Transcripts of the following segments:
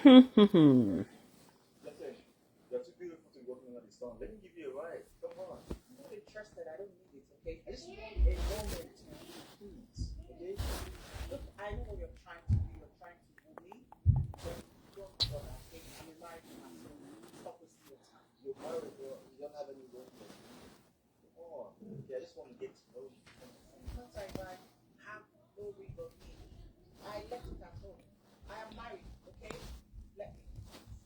You're too beautiful to walk on the stone. Let me give you a ride. Come on. You know the trust that I don't need it, okay? I just want a moment, please, okay? Look, I know what you're trying to do. You're trying to woo me, but don't bother, okay? I'm a married person. Stop wasting your time. You're married, you don't have any room for me. Come on. Okay, I just want to get to know you. Sometimes I have no ring of me. I left it at home. I am married, okay? Let me.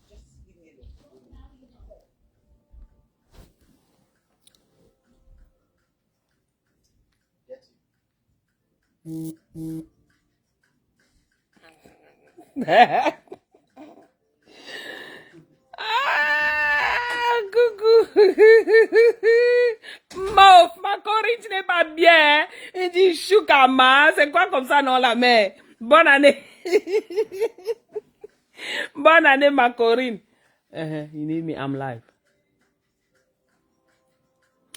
Just leave me alone. Get you. Coucou. Mof, ma Corinne, tu n'es pas bien. Il dit Choukama, c'est quoi comme ça, non, la mère? Bonne année. Bonne année, ma Corinne. You need me, I'm live.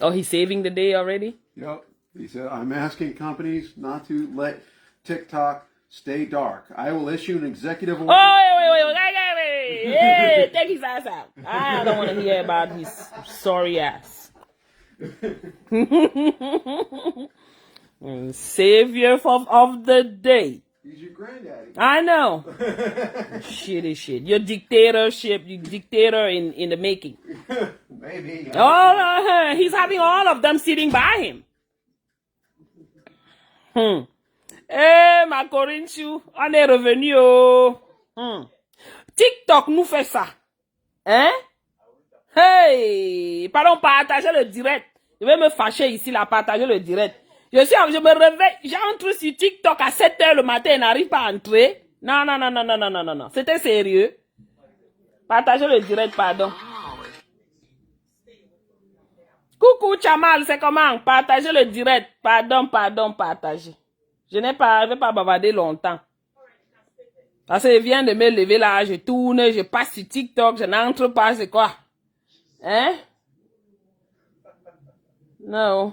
Oh, he's saving the day already? Yep. He said, I'm asking companies not to let TikTok stay dark. I will issue an executive order. Oh, wait. Hey, take his ass out. I don't want to hear about his sorry ass. Savior of the day. He's your granddaddy. I know. Shitty shit. Your dictatorship, you dictator in the making. Maybe. Oh, he's having all of them sitting by him. Eh, ma Corinne Chou, on est revenu au... TikTok nous fait ça. Hein? Hey! Pardon, partagez le direct. Je vais me fâcher ici, là, partager le direct. Je me réveille, j'entre sur TikTok à 7h le matin et n'arrive pas à entrer. Non. C'était sérieux. Partagez le direct, pardon. Coucou, Chamal, c'est comment? Partagez le direct. Pardon, partagez. Je vais pas bavarder longtemps. Parce que je viens de me lever là, je tourne, je passe sur TikTok, je n'entre pas, c'est quoi? Hein? Non.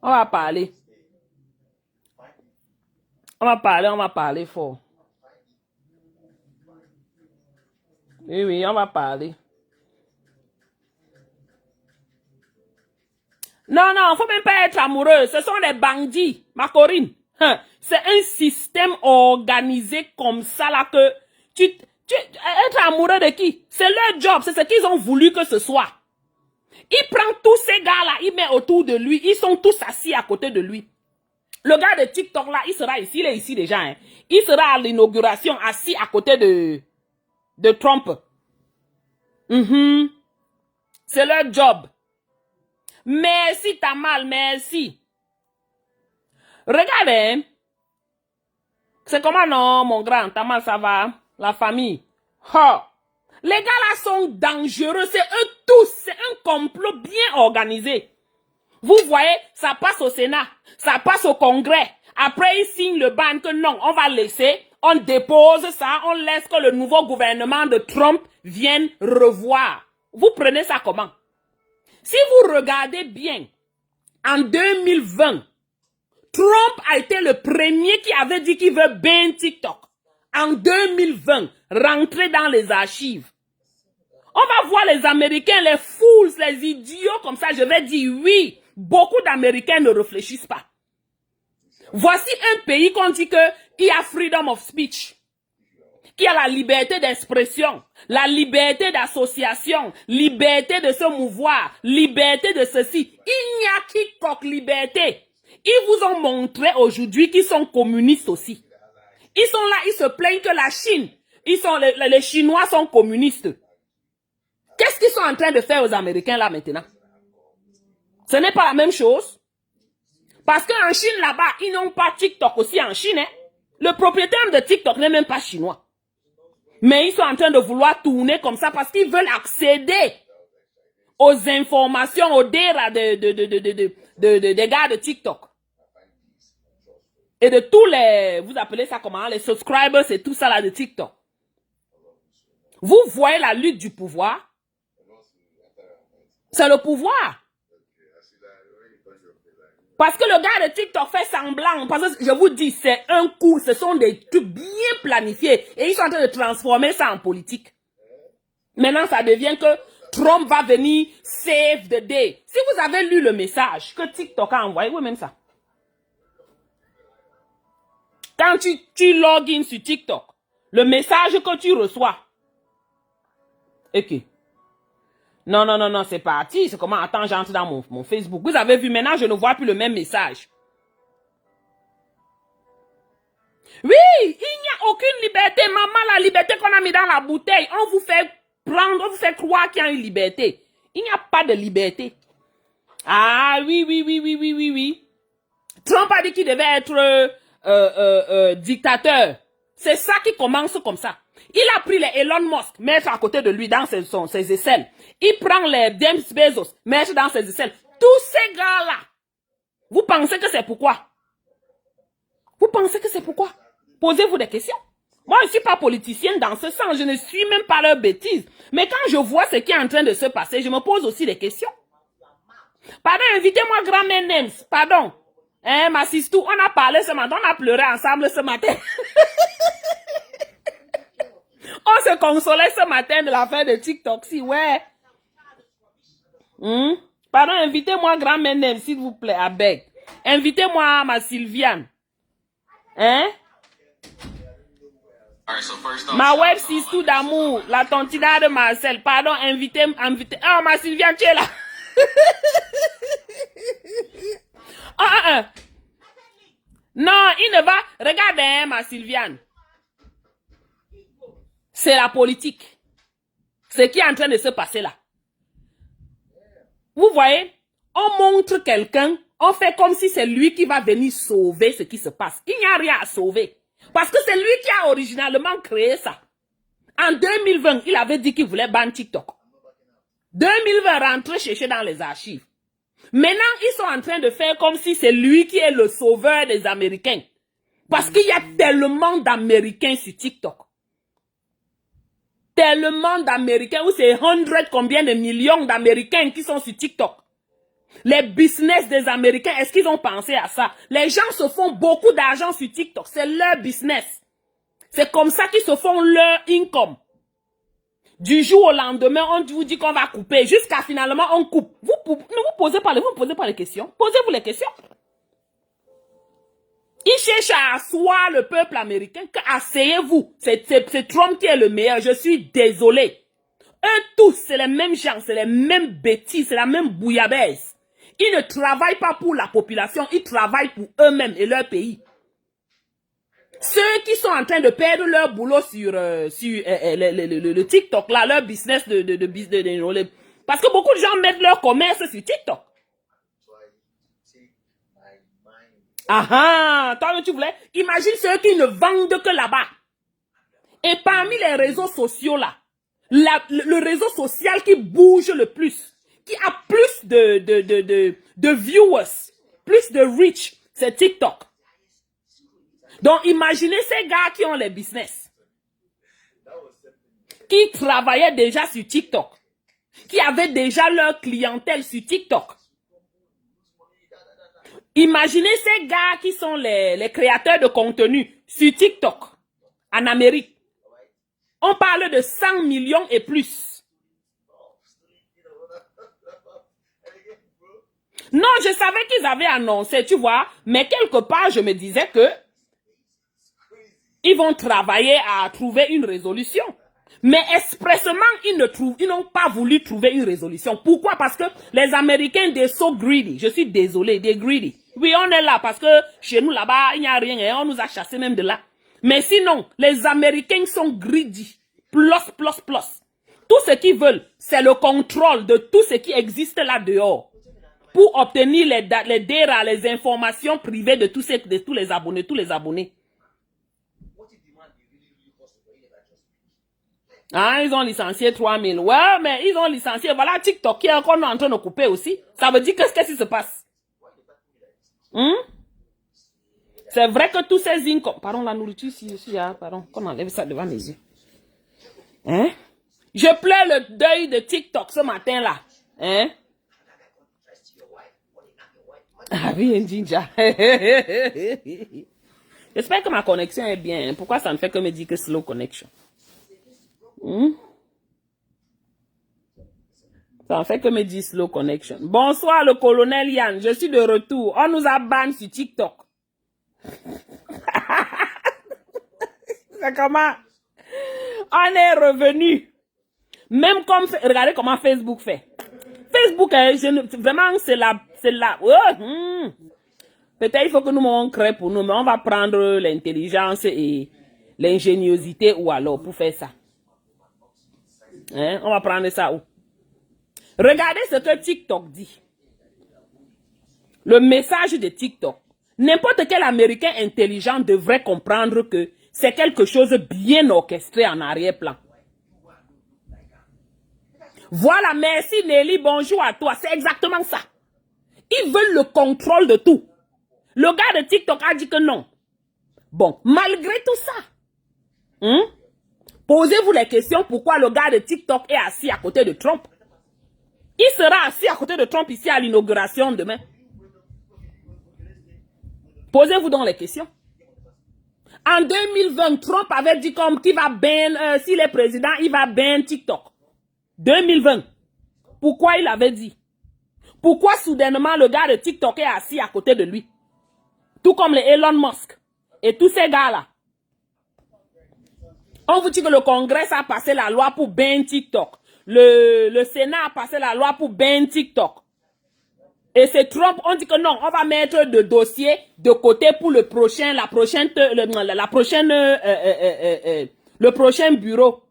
On va parler. On va parler fort. Oui, on va parler. Non, faut même pas être amoureux. Ce sont des bandits, ma Corinne. C'est un système organisé comme ça là que être amoureux de qui? C'est leur job, c'est ce qu'ils ont voulu que ce soit. Il prend tous ces gars-là, il met autour de lui, ils sont tous assis à côté de lui. Le gars de TikTok là, il sera ici, il est ici déjà. Hein. Il sera à l'inauguration assis à côté de Trump. C'est leur job. Merci Tamal, merci. Regardez. C'est comment non, mon grand? Tamal, ça va? La famille. Oh. Les gars là sont dangereux. C'est eux tous. C'est un complot bien organisé. Vous voyez, ça passe au Sénat. Ça passe au Congrès. Après, ils signent le ban que non, on va laisser. On dépose ça. On laisse que le nouveau gouvernement de Trump vienne revoir. Vous prenez ça comment? Si vous regardez bien, en 2020, Trump a été le premier qui avait dit qu'il veut ban TikTok. En 2020, rentrer dans les archives. On va voir les Américains, les fools, les idiots comme ça. Je vais dire oui. Beaucoup d'Américains ne réfléchissent pas. Voici un pays qu'on dit qu'il y a freedom of speech. Qui a la liberté d'expression, la liberté d'association, liberté de se mouvoir, liberté de ceci. Il n'y a quiconque liberté. Ils vous ont montré aujourd'hui qu'ils sont communistes aussi. Ils sont là, ils se plaignent que la Chine, les Chinois sont communistes. Qu'est-ce qu'ils sont en train de faire aux Américains là maintenant? Ce n'est pas la même chose. Parce qu'en Chine là-bas, ils n'ont pas TikTok aussi en Chine. Hein? Le propriétaire de TikTok n'est même pas chinois. Mais ils sont en train de vouloir tourner comme ça parce qu'ils veulent accéder aux informations, aux data des gars de TikTok. Et de tous les, vous appelez ça comment, les subscribers et tout ça là de TikTok. Vous voyez la lutte du pouvoir? C'est le pouvoir. Parce que le gars de TikTok fait semblant. Parce que je vous dis, c'est un coup. Ce sont des trucs bien planifiés. Et ils sont en train de transformer ça en politique. Maintenant, ça devient que Trump va venir save the day. Si vous avez lu le message que TikTok a envoyé, oui, même ça. Quand tu login sur TikTok, le message que tu reçois. Ok. Non, c'est parti. C'est comment? Attends, j'entre dans mon Facebook. Vous avez vu, maintenant, je ne vois plus le même message. Oui, il n'y a aucune liberté. Maman, la liberté qu'on a mis dans la bouteille, on vous fait prendre, on vous fait croire qu'il y a une liberté. Il n'y a pas de liberté. Ah, oui. Trump a dit qu'il devait être dictateur. C'est ça qui commence comme ça. Il a pris les Elon Musk, mettre à côté de lui dans ses aisselles. Il prend les James Bezos, mettre dans ses aisselles. Tous ces gars-là, vous pensez que c'est pourquoi? Vous pensez que c'est pourquoi? Posez-vous des questions. Moi, je ne suis pas politicienne dans ce sens. Je ne suis même pas leur bêtise. Mais quand je vois ce qui est en train de se passer, je me pose aussi des questions. Pardon, invitez-moi grand-mère Nems. Pardon. Hein, ma sistou, on a parlé ce matin, on a pleuré ensemble ce matin. On se consolait ce matin de l'affaire de TikTok, si, ouais. Pardon, invitez-moi grand-mère Nems, s'il vous plaît, avec. Invitez-moi ma Sylviane. Hein? Ma web sistou d'amour, la tontina de Marcel. Pardon, invitez. Oh, ma Sylviane, tu es là. Non, il ne va. Regardez, hein, ma Sylviane. C'est la politique. Ce qui est en train de se passer là. Vous voyez, on montre quelqu'un, on fait comme si c'est lui qui va venir sauver ce qui se passe. Il n'y a rien à sauver. Parce que c'est lui qui a originalement créé ça. En 2020, il avait dit qu'il voulait ban TikTok. 2020, rentrer chercher dans les archives. Maintenant, ils sont en train de faire comme si c'est lui qui est le sauveur des Américains. Parce qu'il y a tellement d'Américains sur TikTok. Tellement d'Américains, où c'est 100 combien de millions d'Américains qui sont sur TikTok. Les business des Américains, est-ce qu'ils ont pensé à ça? Les gens se font beaucoup d'argent sur TikTok. C'est leur business. C'est comme ça qu'ils se font leur income. Du jour au lendemain, on vous dit qu'on va couper. Jusqu'à finalement, on coupe. Vous ne vous posez pas les questions. Posez-vous les questions. Ils cherchent à asseoir le peuple américain. Asseyez-vous. C'est Trump qui est le meilleur. Je suis désolé. Eux tous, c'est les mêmes gens, c'est les mêmes bêtises, c'est la même bouillabaisse. Ils ne travaillent pas pour la population, ils travaillent pour eux-mêmes et leur pays. Ceux qui sont en train de perdre leur boulot sur le TikTok, là, leur business parce que beaucoup de gens mettent leur commerce sur TikTok. Ah, toi, tu voulais. Imagine ceux qui ne vendent que là-bas. Et parmi les réseaux sociaux, là, le réseau social qui bouge le plus, qui a plus de viewers, plus de reach, c'est TikTok. Donc, imaginez ces gars qui ont les business, qui travaillaient déjà sur TikTok, qui avaient déjà leur clientèle sur TikTok. Imaginez ces gars qui sont les créateurs de contenu sur TikTok, en Amérique. On parle de 100 millions et plus. Non, je savais qu'ils avaient annoncé, tu vois, mais quelque part, je me disais que ils vont travailler à trouver une résolution. Mais expressément, ils n'ont pas voulu trouver une résolution. Pourquoi? Parce que les Américains, they're so greedy. Je suis désolé, they're greedy. Oui, on est là parce que chez nous, là-bas, il n'y a rien et on nous a chassés même de là. Mais sinon, les Américains sont greedy. Plus. Tout ce qu'ils veulent, c'est le contrôle de tout ce qui existe là dehors. Pour obtenir les DERA, les informations privées de tous les abonnés. Ah, ils ont licencié 3000. Ouais, mais ils ont licencié. Voilà TikTok qui est encore en train de couper aussi. Ça veut dire qu'est-ce qui se passe? C'est vrai que tous ces incomes... Pardon, la nourriture ici, pardon, qu'on enlève ça devant mes yeux. Hein? Je pleure le deuil de TikTok ce matin-là. Hein? Ah oui, un Jinja. J'espère que ma connexion est bien. Pourquoi ça ne fait que me dire que slow connection? Ça ne fait que me dire slow connection. Bonsoir le colonel Yann, je suis de retour. On nous a ban sur TikTok. C'est comment? On est revenu. Même comme, regardez comment Facebook fait. Facebook, vraiment, c'est la, peut-être il faut que nous on crée pour nous, mais on va prendre l'intelligence et l'ingéniosité ou alors pour faire ça. Hein? On va prendre ça où? Regardez ce que TikTok dit. Le message de TikTok. N'importe quel Américain intelligent devrait comprendre que c'est quelque chose bien orchestré en arrière-plan. Voilà, merci Nelly, bonjour à toi. C'est exactement ça. Ils veulent le contrôle de tout. Le gars de TikTok a dit que non. Bon, malgré tout ça, posez-vous les questions pourquoi le gars de TikTok est assis à côté de Trump. Il sera assis à côté de Trump ici à l'inauguration demain. Posez-vous donc les questions. En 2020, Trump avait dit comme qu'il va ban, s'il est président, il va ban TikTok. 2020. Pourquoi il avait dit? Pourquoi soudainement le gars de TikTok est assis à côté de lui? Tout comme les Elon Musk et tous ces gars-là. On vous dit que le Congrès a passé la loi pour ban TikTok. Le Sénat a passé la loi pour ban TikTok. Et c'est Trump, on dit que non, on va mettre le dossier de côté pour le prochain bureau.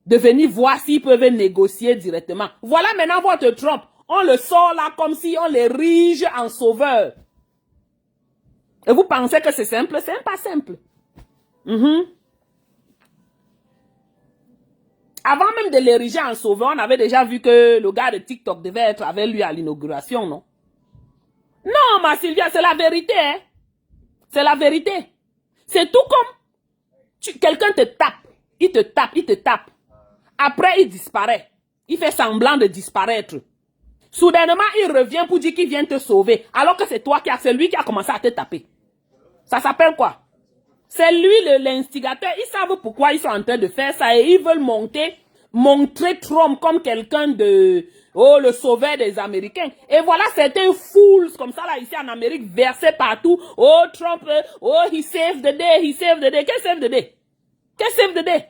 De venir voir s'ils peuvent négocier directement. Voilà maintenant votre Trump. On le sort là comme si on l'érige en sauveur. Et vous pensez que c'est simple? C'est pas simple. Avant même de l'ériger en sauveur, on avait déjà vu que le gars de TikTok devait être avec lui à l'inauguration, non? Non, ma Sylvia, c'est la vérité, hein? C'est la vérité. C'est tout comme quelqu'un te tape. Il te tape, il te tape. Après, il disparaît. Il fait semblant de disparaître. Soudainement, il revient pour dire qu'il vient te sauver. Alors que c'est toi c'est lui qui a commencé à te taper. Ça s'appelle quoi? C'est lui l'instigateur. Ils savent pourquoi ils sont en train de faire ça et ils veulent montrer Trump comme quelqu'un de, le sauveur des Américains. Et voilà certains fools comme ça là ici en Amérique versés partout. Oh, Trump, he saved the day, he saved the day. Qu'est-ce save the day? Qu'est-ce save the day?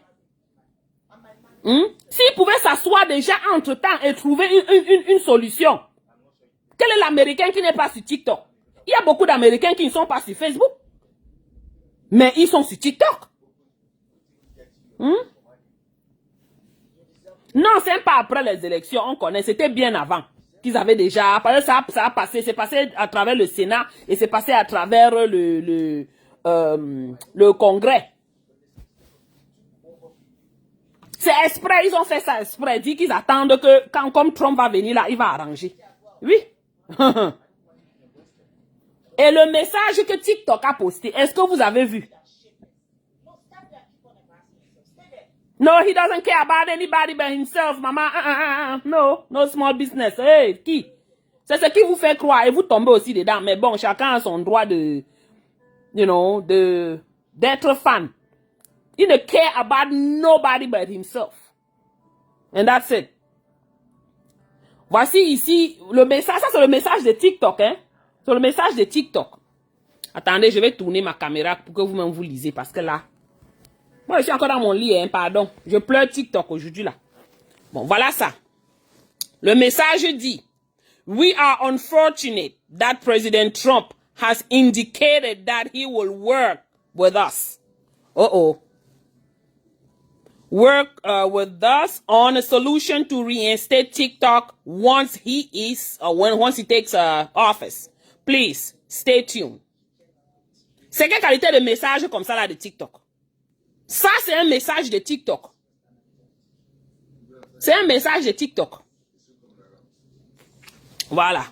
S'il pouvait s'asseoir déjà entre-temps et trouver une solution. Quel est l'Américain qui n'est pas sur TikTok? Il y a beaucoup d'Américains qui ne sont pas sur Facebook. Mais ils sont sur TikTok. Non, c'est pas après les élections, on connaît. C'était bien avant. Qu'ils avaient déjà... Ça a passé, c'est passé à travers le Sénat et c'est passé à travers le Congrès. C'est exprès, ils ont fait ça exprès. Dit qu'ils attendent que, comme Trump va venir là, il va arranger. Oui. Et le message que TikTok a posté, est-ce que vous avez vu? No, he doesn't care about anybody but himself, maman. No small business. Hey, qui? C'est ce qui vous fait croire et vous tombez aussi dedans. Mais bon, chacun a son droit de, d'être fan. He ne care about nobody but himself. And that's it. Voici ici le message. Ça, c'est le message de TikTok, hein. C'est le message de TikTok. Attendez, je vais tourner ma caméra pour que vous-même vous lisez. Parce que là, moi, je suis encore dans mon lit, hein, pardon. Je pleure TikTok aujourd'hui, là. Bon, voilà ça. Le message dit, we are unfortunate that President Trump has indicated that he will work with us. Work with us on a solution to reinstate TikTok once he takes office. Please, stay tuned. C'est quelle qualité de message comme ça là de TikTok? Ça, c'est un message de TikTok. C'est un message de TikTok. Voilà.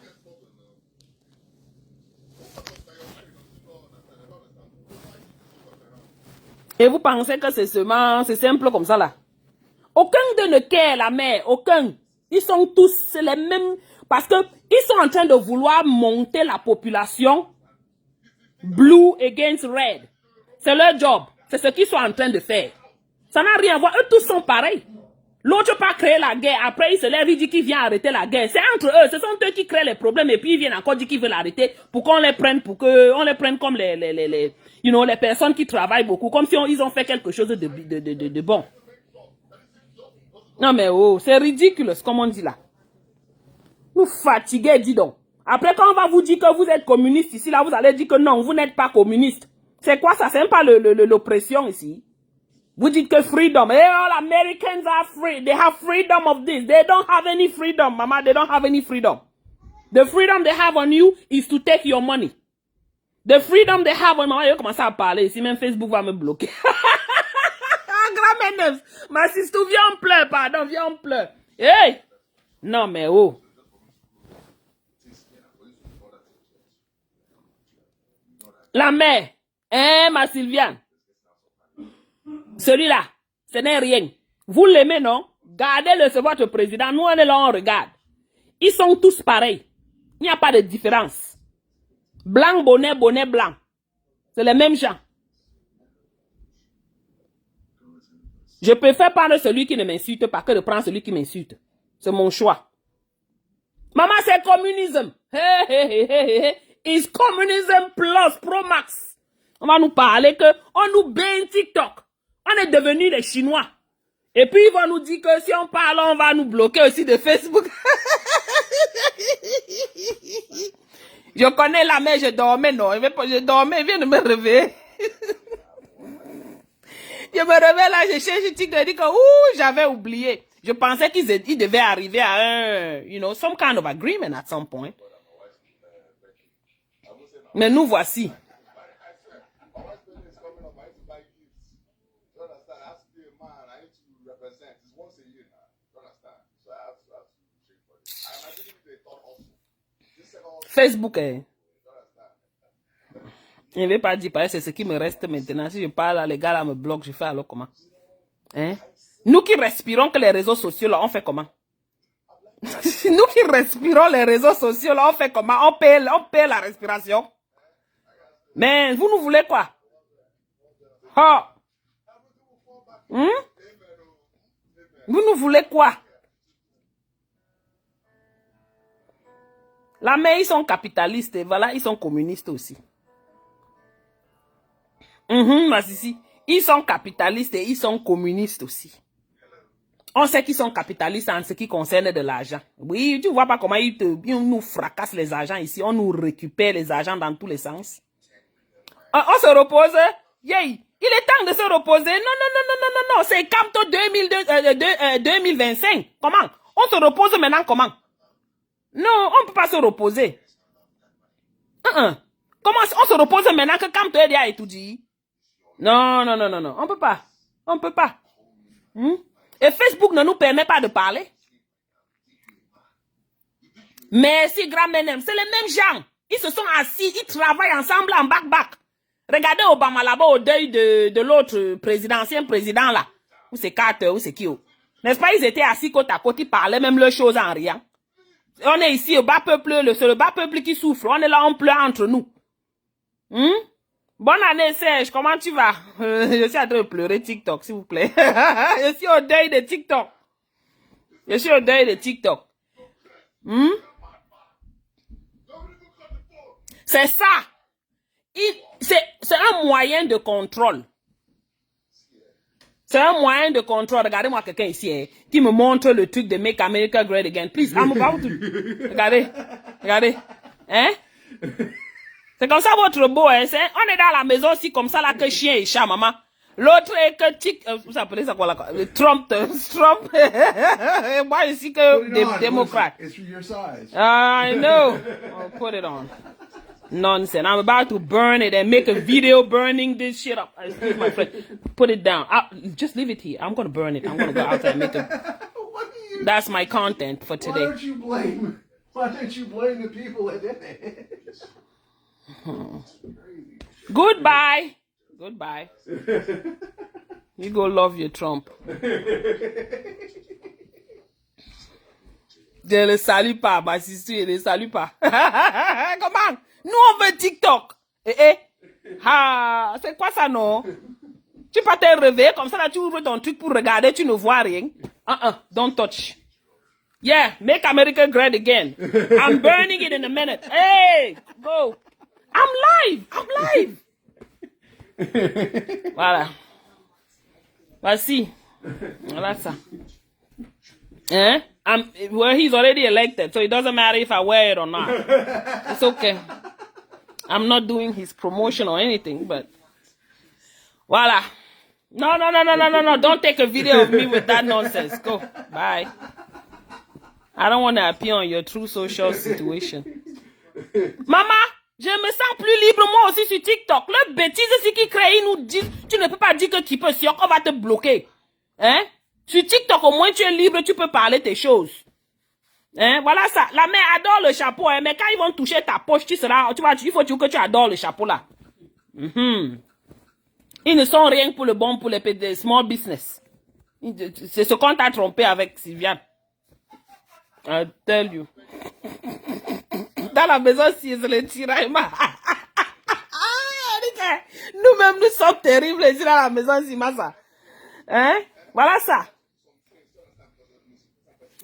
Et vous pensez que c'est simple comme ça là? Aucun de ne care la mère, aucun. Ils sont tous les mêmes. Parce que ils sont en train de vouloir monter la population blue against red. C'est leur job. C'est ce qu'ils sont en train de faire. Ça n'a rien à voir. Eux tous sont pareils. L'autre peut pas créer la guerre. Après, il se lève, il dit qu'il vient arrêter la guerre. C'est entre eux. Ce sont eux qui créent les problèmes. Et puis, ils viennent encore dire qu'ils veulent l'arrêter pour qu'on les prenne, on les prenne comme les personnes qui travaillent beaucoup. Comme si ils ont fait quelque chose de bon. Non, mais oh, c'est ridicule, comme on dit là. Vous fatiguez, dis donc. Après, quand on va vous dire que vous êtes communiste ici, là, vous allez dire que non, vous n'êtes pas communiste. C'est quoi ça? C'est même pas l'oppression ici. Vous dites que freedom. Hey, all Americans are free. They have freedom of this. They don't have any freedom, mama. They don't have any freedom. The freedom they have on you is to take your money. The freedom they have on mama. Je vais commencer à parler ici. Même Facebook va me bloquer. Grand meneuse. Ma sister, viens on pleure, pardon. Viens on pleure. Hey! Non, mais oh. La mère. Hein, ma Sylviane. Celui-là, ce n'est rien. Vous l'aimez, non? Gardez-le, c'est votre président. Nous, on est là, on regarde. Ils sont tous pareils. Il n'y a pas de différence. Blanc, bonnet, bonnet, blanc. C'est les mêmes gens. Je préfère prendre celui qui ne m'insulte pas que de prendre celui qui m'insulte. C'est mon choix. Maman, c'est communisme. Hey, hey, hey, hey, hey. It's communism plus Pro Max. On va nous parler que on nous baigne TikTok. On est devenus des Chinois. Et puis ils vont nous dire que si on parle, on va nous bloquer aussi de Facebook. Je connais la mère, je dormais, non. Je dormais, il vient de me réveiller. Je me réveille là, je cherche TikTok, je dis que j'avais oublié. Je pensais qu'ils devaient arriver à un, some kind of agreement at some point. Mais nous voici. Facebook, hein. Je ne vais pas dire, c'est ce qui me reste maintenant. Si je parle là, les gars là me bloquent, je fais alors comment? Hein? Nous qui respirons que les réseaux sociaux là, on fait comment? Nous qui respirons les réseaux sociaux là, on fait comment? On paie la respiration. Mais vous nous voulez quoi? Oh. Vous nous voulez quoi? Là, mais ils sont capitalistes, et voilà, ils sont communistes aussi. Ils sont capitalistes et ils sont communistes aussi. On sait qu'ils sont capitalistes en ce qui concerne de l'argent. Oui, tu vois pas comment ils nous fracassent les argents ici. On nous récupère les argents dans tous les sens. On se repose. Yay. Il est temps de se reposer. Non. C'est Camto 2025. Comment? On se repose maintenant comment? Non, on ne peut pas se reposer. Comment on se repose maintenant que Camto a étudié? Non. On peut pas. On peut pas. Et Facebook ne nous permet pas de parler. Merci, grand menem. C'est les mêmes gens. Ils se sont assis, ils travaillent ensemble en back-back. Regardez Obama là-bas au deuil de l'autre président, ancien président là. Ou c'est Carter, ou c'est qui. N'est-ce pas, ils étaient assis côte à côte, ils parlaient même leurs choses en riant. On est ici au bas peuple, c'est le bas peuple qui souffre. On est là, on pleure entre nous. Bonne année, Serge. Comment tu vas? Je suis en train de pleurer TikTok, s'il vous plaît. Je suis au deuil de TikTok. C'est ça. C'est un moyen de contrôle. C'est un moyen de contrôle. Regardez-moi quelqu'un ici qui me montre le truc de Make America Great Again. Please, I'm about to... Regardez. Hein? C'est comme ça votre beau, hein? On est dans la maison aussi comme ça là que chien et chat, maman. L'autre est que vous appelez ça quoi là? Trump. Et moi ici que démocrate. It's your size. I know. I'll put it on. Nonsense. I'm about to burn it and make a video burning this shit up. Excuse my friend. Put it down. Just leave it here. I'm going to burn it. I'm going to go outside and make it. That's my content for today. Why don't you blame the people that did it? Goodbye. You go love your Trump. Je le salue pas, ma sister, je le salue pas. Comment? Nous, on veut TikTok. Ah, c'est quoi ça, non? Tu peux te réveiller comme ça, là, tu ouvres ton truc pour regarder, tu ne vois rien. Don't touch. Yeah, make America great again. I'm burning it in a minute. Hey, go. I'm live. Voilà. Voici. Voilà ça. Hein? Well, he's already elected, so it doesn't matter if I wear it or not. It's okay. I'm not doing his promotion or anything, but... Voilà. No. Don't take a video of me with that nonsense. Go. Bye. I don't want to appear on your true social situation. Maman, je me sens plus libre moi aussi sur TikTok. Le bêtise, c'est qui crée, nous dit, tu ne peux pas dire que qui peut sûr qu'on va te bloquer. Hein? Sur TikTok, au moins tu es libre, tu peux parler tes choses. Hein? Voilà ça. La mère adore le chapeau, hein, mais quand ils vont toucher ta poche, il faut que tu adores le chapeau là. Ils ne sont rien pour le bon, pour les small business. C'est ce qu'on t'a trompé avec Sylviane. I tell you. Dans la maison, si c'est le tiraillement. Nous-mêmes, nous sommes terribles ici dans la maison, si ça. Hein? Voilà ça.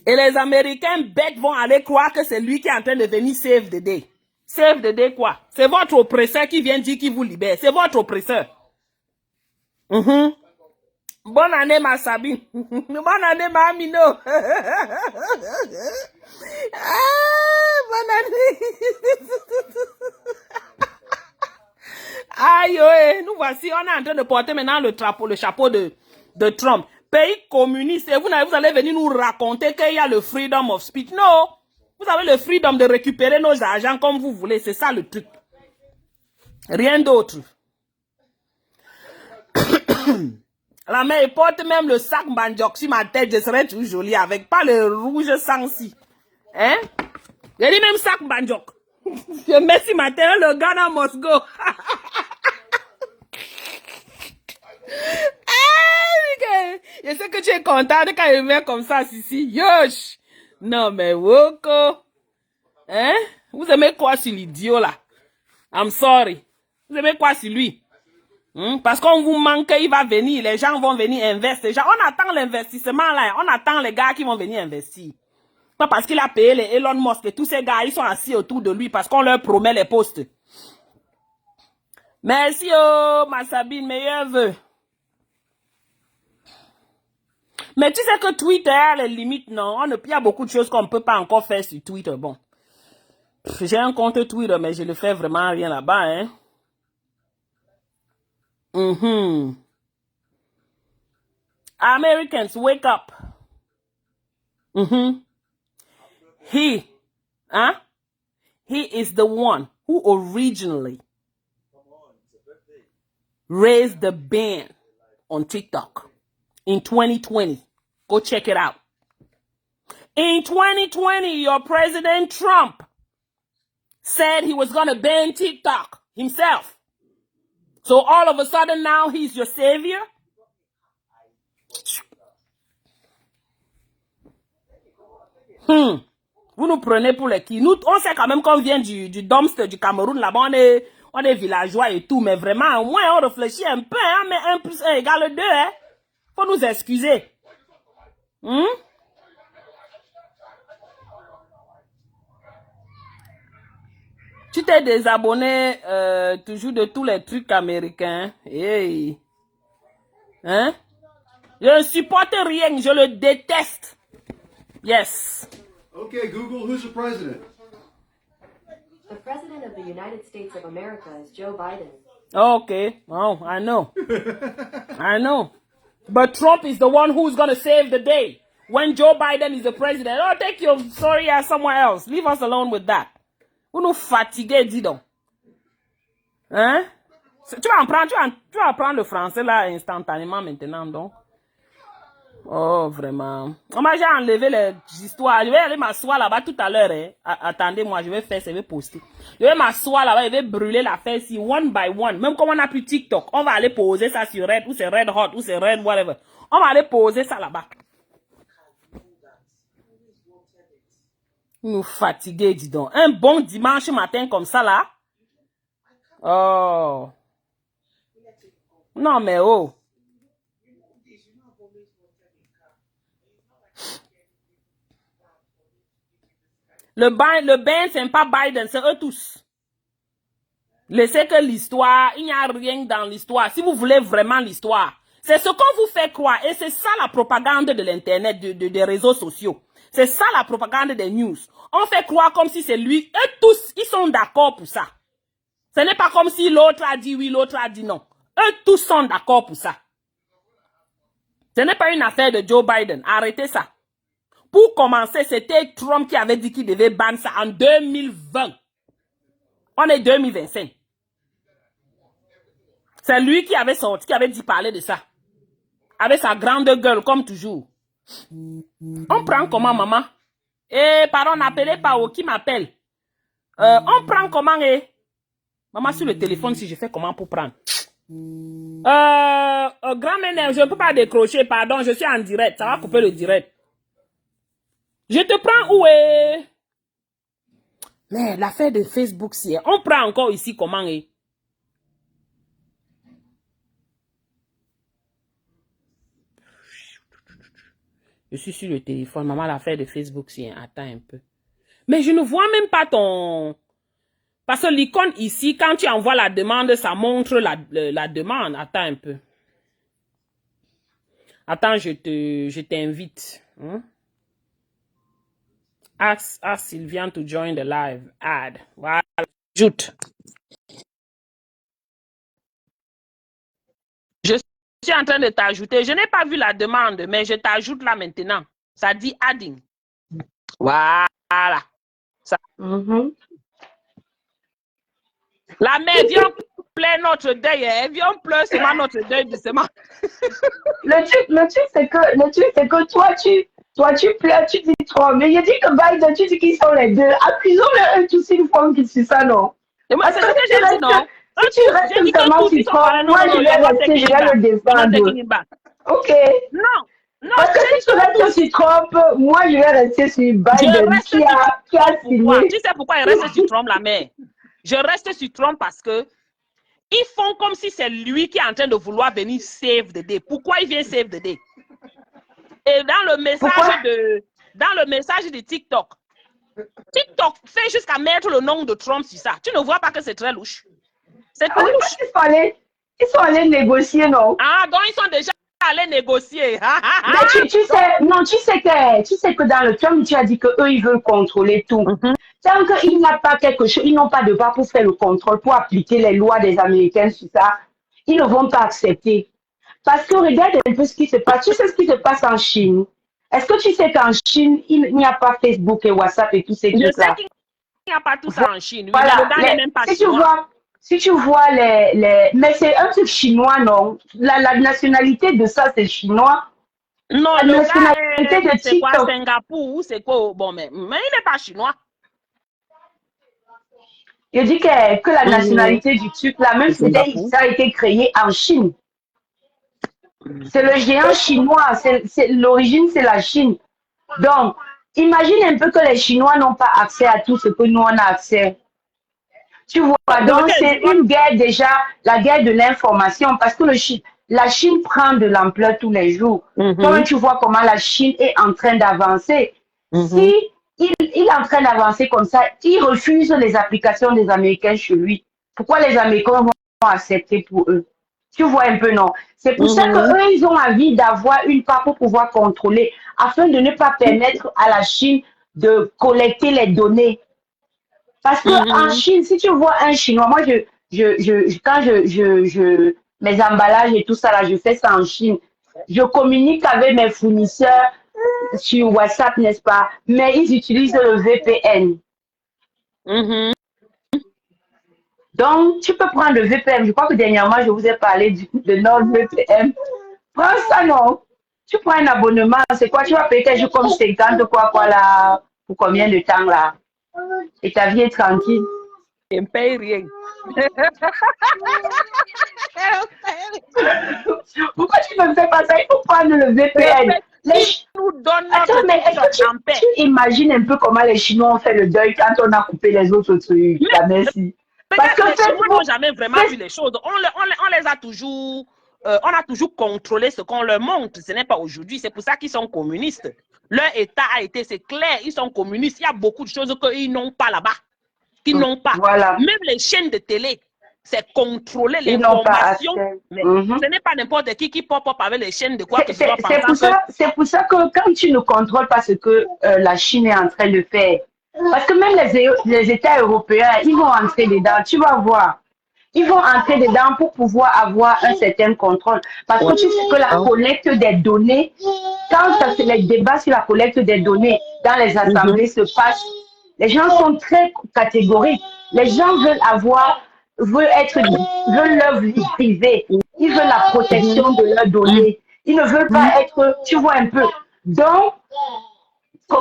Et les Américains bêtes vont aller croire que c'est lui qui est en train de venir save the day. Save the day quoi? C'est votre oppresseur qui vient dire qu'il vous libère. C'est votre oppresseur. Bonne année, ma Sabine. Bonne année, ma Amino. Bonne année. Aïe, nous voici, on est en train de porter maintenant le chapeau de Trump. Pays communiste, et vous allez venir nous raconter qu'il y a le freedom of speech. Non, vous avez le freedom de récupérer nos argents comme vous voulez. C'est ça le truc. Rien d'autre. La mère porte même le sac Banjok sur ma tête, je serais tout jolie avec, pas le rouge sans-ci. Hein? J'ai dit même sac Banjok. Je mets sur ma tête, le Ghana must go. Je sais que tu es contente quand il vient comme ça, Sissi. Yosh! Non, mais Woko. Hein? Vous aimez quoi sur l'idiot là? I'm sorry. Vous aimez quoi sur lui? Parce qu'on vous manque, il va venir, les gens vont venir investir. On attend l'investissement là, on attend les gars qui vont venir investir. Pas parce qu'il a payé les Elon Musk et tous ces gars, ils sont assis autour de lui parce qu'on leur promet les postes. Merci, ma Sabine, meilleurs vœux. Mais tu sais que Twitter a les limites, non? Il y a beaucoup de choses qu'on ne peut pas encore faire sur Twitter. Bon. J'ai un compte Twitter, mais je ne fais vraiment rien là-bas, hein. Americans, wake up. He is the one who originally raised the ban on TikTok in 2020. Go check it out. In 2020, your President Trump said he was going to ban TikTok himself. So all of a sudden now he's your savior? Vous nous prenez pour les qui? Nous, on sait quand même qu'on vient du dumpster du Cameroun, là-bas, on est villageois et tout, mais vraiment, au moins, on réfléchit un peu, hein, mais 1 + 1 = 2, hein. Faut nous excuser. Tu t'es désabonné toujours de tous les trucs américains. Hey. Hein? Je ne supporte rien, je le déteste. Yes. Okay, Google, who's the president? The president of the United States of America is Joe Biden. Okay. Oh, I know. I know. But Trump is the one who's going to save the day. When Joe Biden is the president, oh, take your sorry ass somewhere else. Leave us alone with that. Vous nous fatiguez, dis donc. Hein? Tu vas apprendre le français là instantanément maintenant, donc. Oh, vraiment. On m'a déjà enlevé les histoires. Je vais aller m'asseoir là-bas tout à l'heure. Hein. Attendez-moi, je vais faire, je vais poster. Je vais m'asseoir là-bas, je vais brûler l'affaire ici, one by one. Même comme on n'a plus TikTok, on va aller poser ça sur Red, ou c'est Red Hot, ou c'est Red whatever. On va aller poser ça là-bas. Nous fatigués, dis donc. Un bon dimanche matin comme ça, là. Oh. Non, mais oh. Le bain, c'est pas Biden, c'est eux tous. Laissez que l'histoire, il n'y a rien dans l'histoire. Si vous voulez vraiment l'histoire, c'est ce qu'on vous fait croire. Et c'est ça la propagande de l'Internet, des réseaux sociaux. C'est ça la propagande des news. On fait croire comme si c'est lui. Eux tous, ils sont d'accord pour ça. Ce n'est pas comme si l'autre a dit oui, l'autre a dit non. Eux tous sont d'accord pour ça. Ce n'est pas une affaire de Joe Biden. Arrêtez ça. Pour commencer, c'était Trump qui avait dit qu'il devait ban ça en 2020. On est 2025. C'est lui qui avait sorti, qui avait dit parler de ça. Avec sa grande gueule, comme toujours. On prend comment, maman? Eh, pardon, n'appelez pas, qui m'appelle? On prend comment, Maman, sur le téléphone, si je fais comment pour prendre? Grand-mère, je ne peux pas décrocher, pardon, je suis en direct. Ça va couper le direct. Je te prends où, Mais l'affaire de Facebook, si on prend encore ici comment, Je suis sur le téléphone, maman, l'affaire de Facebook, si attends un peu. Mais je ne vois même pas ton... Parce que l'icône ici, quand tu envoies la demande, ça montre la demande. Attends un peu. Attends, je t'invite. Ask Sylvian to join the live. Add. Voilà. Ajoute. Je suis en train de t'ajouter. Je n'ai pas vu la demande, mais je t'ajoute là maintenant. Ça dit adding. Voilà. Ça. La mère, viens pleurer notre deuil. Viens pleurer seulement notre deuil doucement. Le truc, c'est que toi, tu pleures, tu dis trop. Mais il dit que Biden, tu dis qu'ils sont les deux. Accusons-le un tous une fois que c'est ça, non? Et moi, c'est ce que j'ai dit, non? Si tu restes seulement sur Trump, moi, je vais rester, je vais le défendre. Ok. Non. Parce que si tu restes sur Trump, moi, je vais rester sur Biden qui a signé. Tu sais pourquoi il reste sur Trump, la mère? Je reste sur Trump parce que ils font comme si c'est lui qui est en train de vouloir venir save the day. Pourquoi il vient save the day? Et dans le message de TikTok, TikTok fait jusqu'à mettre le nom de Trump sur ça. Tu ne vois pas que c'est très louche? C'est très louche. Ils sont allés négocier, non? Ah, donc ils sont déjà allés négocier. Mais tu sais que dans le Trump, tu as dit qu'eux, ils veulent contrôler tout. Tant qu'il n'y a pas quelque chose, ils n'ont pas de part pour faire le contrôle, pour appliquer les lois des Américains sur ça, ils ne vont pas accepter. Parce que regarde un peu ce qui se passe. Tu sais ce qui se passe en Chine? Est-ce que tu sais qu'en Chine, il n'y a pas Facebook et WhatsApp et tous ces trucs-là? Je sais qu'il n'y a pas tout ça en Chine. Oui, voilà. mais même pas si tu vois mais c'est un truc chinois, non? La nationalité de ça, c'est chinois. Non, la nationalité de c'est quoi, TikTok. Singapour, c'est quoi? Bon, mais il n'est pas chinois. Je dis que la nationalité du truc, là, même si ça a été créé en Chine. C'est le géant chinois. L'origine, c'est la Chine. Donc, imagine un peu que les Chinois n'ont pas accès à tout ce que nous, on a accès. Tu vois, donc c'est une guerre déjà, la guerre de l'information, parce que la Chine prend de l'ampleur tous les jours. Toi, tu vois comment la Chine est en train d'avancer. Si il est en train d'avancer comme ça, il refuse les applications des Américains chez lui. Pourquoi les Américains vont accepter pour eux? Tu vois un peu, non? C'est pour ça qu'eux, ils ont envie d'avoir une part pour pouvoir contrôler, afin de ne pas permettre à la Chine de collecter les données. Parce que en Chine, si tu vois un Chinois, moi, quand mes emballages et tout ça, là, je fais ça en Chine. Je communique avec mes fournisseurs sur WhatsApp, n'est-ce pas? Mais ils utilisent le VPN. Donc, tu peux prendre le VPN. Je crois que dernièrement, je vous ai parlé de NordVPN. Prends ça, non? Tu prends un abonnement. C'est quoi? Tu vas payer quelque chose comme 50 quoi là? Pour combien de temps, là? Et ta vie est tranquille. Je ne paye rien. Pourquoi tu ne me fais pas ça? Il faut prendre le VPN. Les... nous donne Attends, notre mais est-ce TikTok que en paix. tu imagines un peu comment les Chinois ont fait le deuil quand on a coupé les autres trucs? La merci. Parce Peut-être que les Chinois n'ont Facebook, jamais vraiment vu les choses. On les a toujours, on a toujours contrôlé ce qu'on leur montre. Ce n'est pas aujourd'hui. C'est pour ça qu'ils sont communistes. Leur État a été, c'est clair, ils sont communistes. Il y a beaucoup de choses qu'ils n'ont pas là-bas. Qu'ils n'ont pas. voilà. Même les chaînes de télé, c'est contrôler Ils n'ont pas l'information. accès. Mais Mhm. ce n'est pas n'importe qui pop-up avec les chaînes de quoi que ce soit. C'est pour ça que quand tu ne contrôles pas ce que la Chine est en train de faire, parce que même les États européens, ils vont entrer dedans, tu vas voir. Ils vont entrer dedans pour pouvoir avoir un certain contrôle. Parce que tu sais que la collecte des données, quand les débats sur la collecte des données dans les assemblées se passent, les gens sont très catégoriques. Les gens veulent leur vie privée. Ils veulent la protection de leurs données. Ils ne veulent pas être, tu vois un peu. Donc,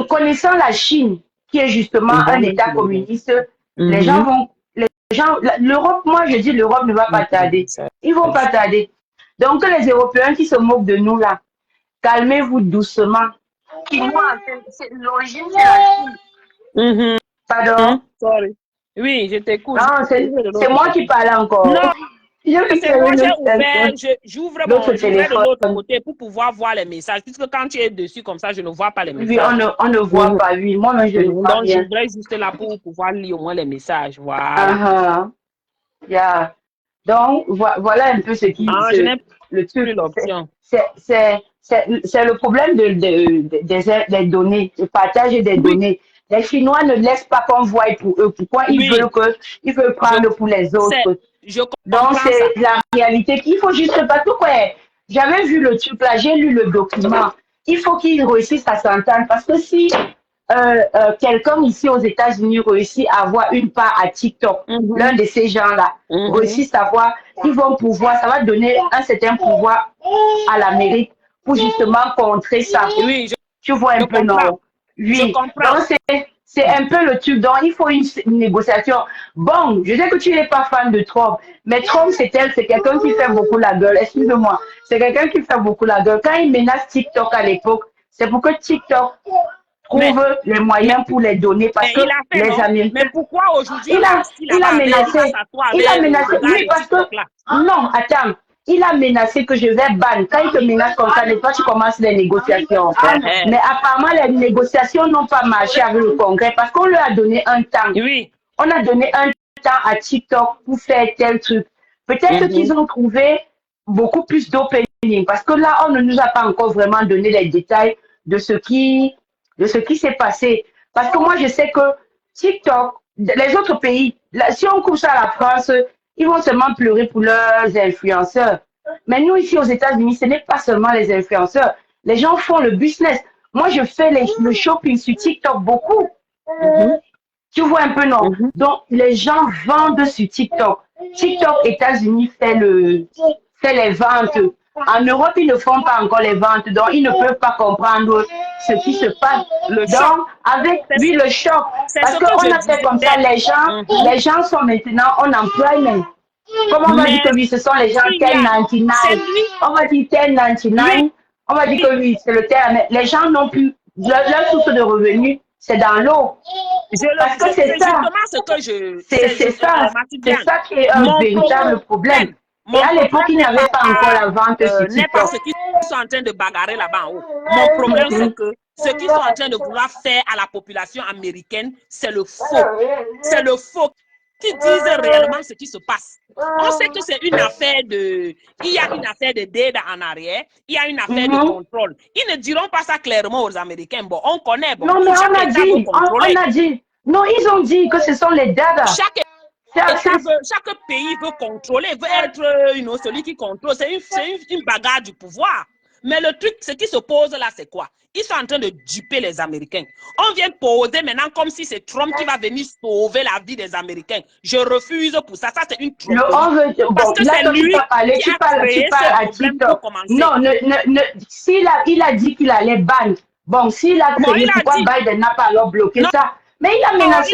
connaissant la Chine, qui est justement un État communiste, les gens vont, l'Europe, moi je dis l'Europe ne va pas tarder. Ils vont pas tarder. Donc, les Européens qui se moquent de nous là, calmez-vous doucement. L'origine, c'est la Chine. Pardon? Sorry. Oui, je t'écoute. Non, c'est moi qui parle encore. Non, c'est moi j'ai ouvert, j'ouvre de l'autre côté pour pouvoir voir les messages. Puisque quand tu es dessus comme ça, je ne vois pas les messages. Oui, on ne voit pas, oui. Moi-même, je ne vois pas. Donc, je voudrais juste là pour pouvoir lire au moins les messages. Voilà. Yeah. Donc, voilà un peu ce qui... je n'ai le truc, plus l'option. C'est le problème des données, le partage des données. Les Chinois ne laissent pas qu'on voie pour eux. Pourquoi ils veulent prendre pour les autres? Donc, c'est la réalité qu'il faut juste pas tout quoi. J'avais vu le truc là, j'ai lu le document. Il faut qu'ils réussissent à s'entendre parce que si quelqu'un ici aux États-Unis réussit à avoir une part à TikTok, l'un de ces gens-là réussit à avoir, ils vont pouvoir, ça va donner un certain pouvoir à l'Amérique pour justement contrer ça. Oui, tu vois un peu, non? Oui, donc c'est un peu le truc. Donc, il faut une négociation. Bon, je sais que tu n'es pas fan de Trump, mais Trump, c'est quelqu'un qui fait beaucoup la gueule. Excuse-moi. C'est quelqu'un qui fait beaucoup la gueule. Quand il menace TikTok à l'époque, c'est pour que TikTok trouve les moyens pour les donner parce que les Américains. Mais pourquoi aujourd'hui il a menacé. Il a menacé. Oui, parce que. Non, attends. Il a menacé que je vais ban. Quand il te menace comme ça, toi, tu commences les négociations. Mais apparemment, les négociations n'ont pas marché avec le Congrès parce qu'on leur a donné un temps. Oui. On a donné un temps à TikTok pour faire tel truc. Peut-être qu'ils ont trouvé beaucoup plus d'opening parce que là, on ne nous a pas encore vraiment donné les détails de ce qui s'est passé. Parce que moi, je sais que TikTok, les autres pays, si on coupe ça à la France, ils vont seulement pleurer pour leurs influenceurs. Mais nous, ici aux États-Unis, ce n'est pas seulement les influenceurs. Les gens font le business. Moi, je fais le shopping sur TikTok beaucoup. Tu vois un peu, non? Donc, les gens vendent sur TikTok. TikTok, États-Unis, fait les ventes. En Europe, ils ne font pas encore les ventes. Donc, ils ne peuvent pas comprendre ce qui se passe. Donc, avec lui, le choc. Parce qu'on a fait comme ça, les gens sont maintenant en employment. Comme on va dire que oui, ce sont les gens 1099. On va dire 1099. On va dire que oui, c'est le terme. Les gens n'ont plus, leur source de revenus, c'est dans l'eau. Parce que c'est ça. C'est ça qui est un véritable problème. Et à l'époque, il n'y avait pas encore la vente sur TikTok. N'est pas ce qu'ils sont en train de bagarrer là-bas en haut. Mon problème, c'est que ce qu'ils sont en train de vouloir faire à la population américaine, c'est le faux. C'est le faux. Qui disent réellement ce qui se passe. On sait que c'est une affaire de... Il y a une affaire de dette en arrière. Il y a une affaire de contrôle. Ils ne diront pas ça clairement aux Américains. Bon, on connaît. Bon, non, mais on a dit. Non, ils ont dit que ce sont les data. Chaque pays veut contrôler, veut être celui qui contrôle. C'est une bagarre du pouvoir. Mais le truc, ce qui se pose là, c'est quoi? Ils sont en train de duper les Américains. On vient poser maintenant comme si c'est Trump qui va venir sauver la vie des Américains. Je refuse pour ça. Ça, c'est une tromperie. Parce que c'est lui qui a créé ce problème pour commencer. Non, il a dit qu'il allait ban. Bon, s'il a créé, pourquoi Biden n'a pas alors bloqué ça? Mais il a menacé,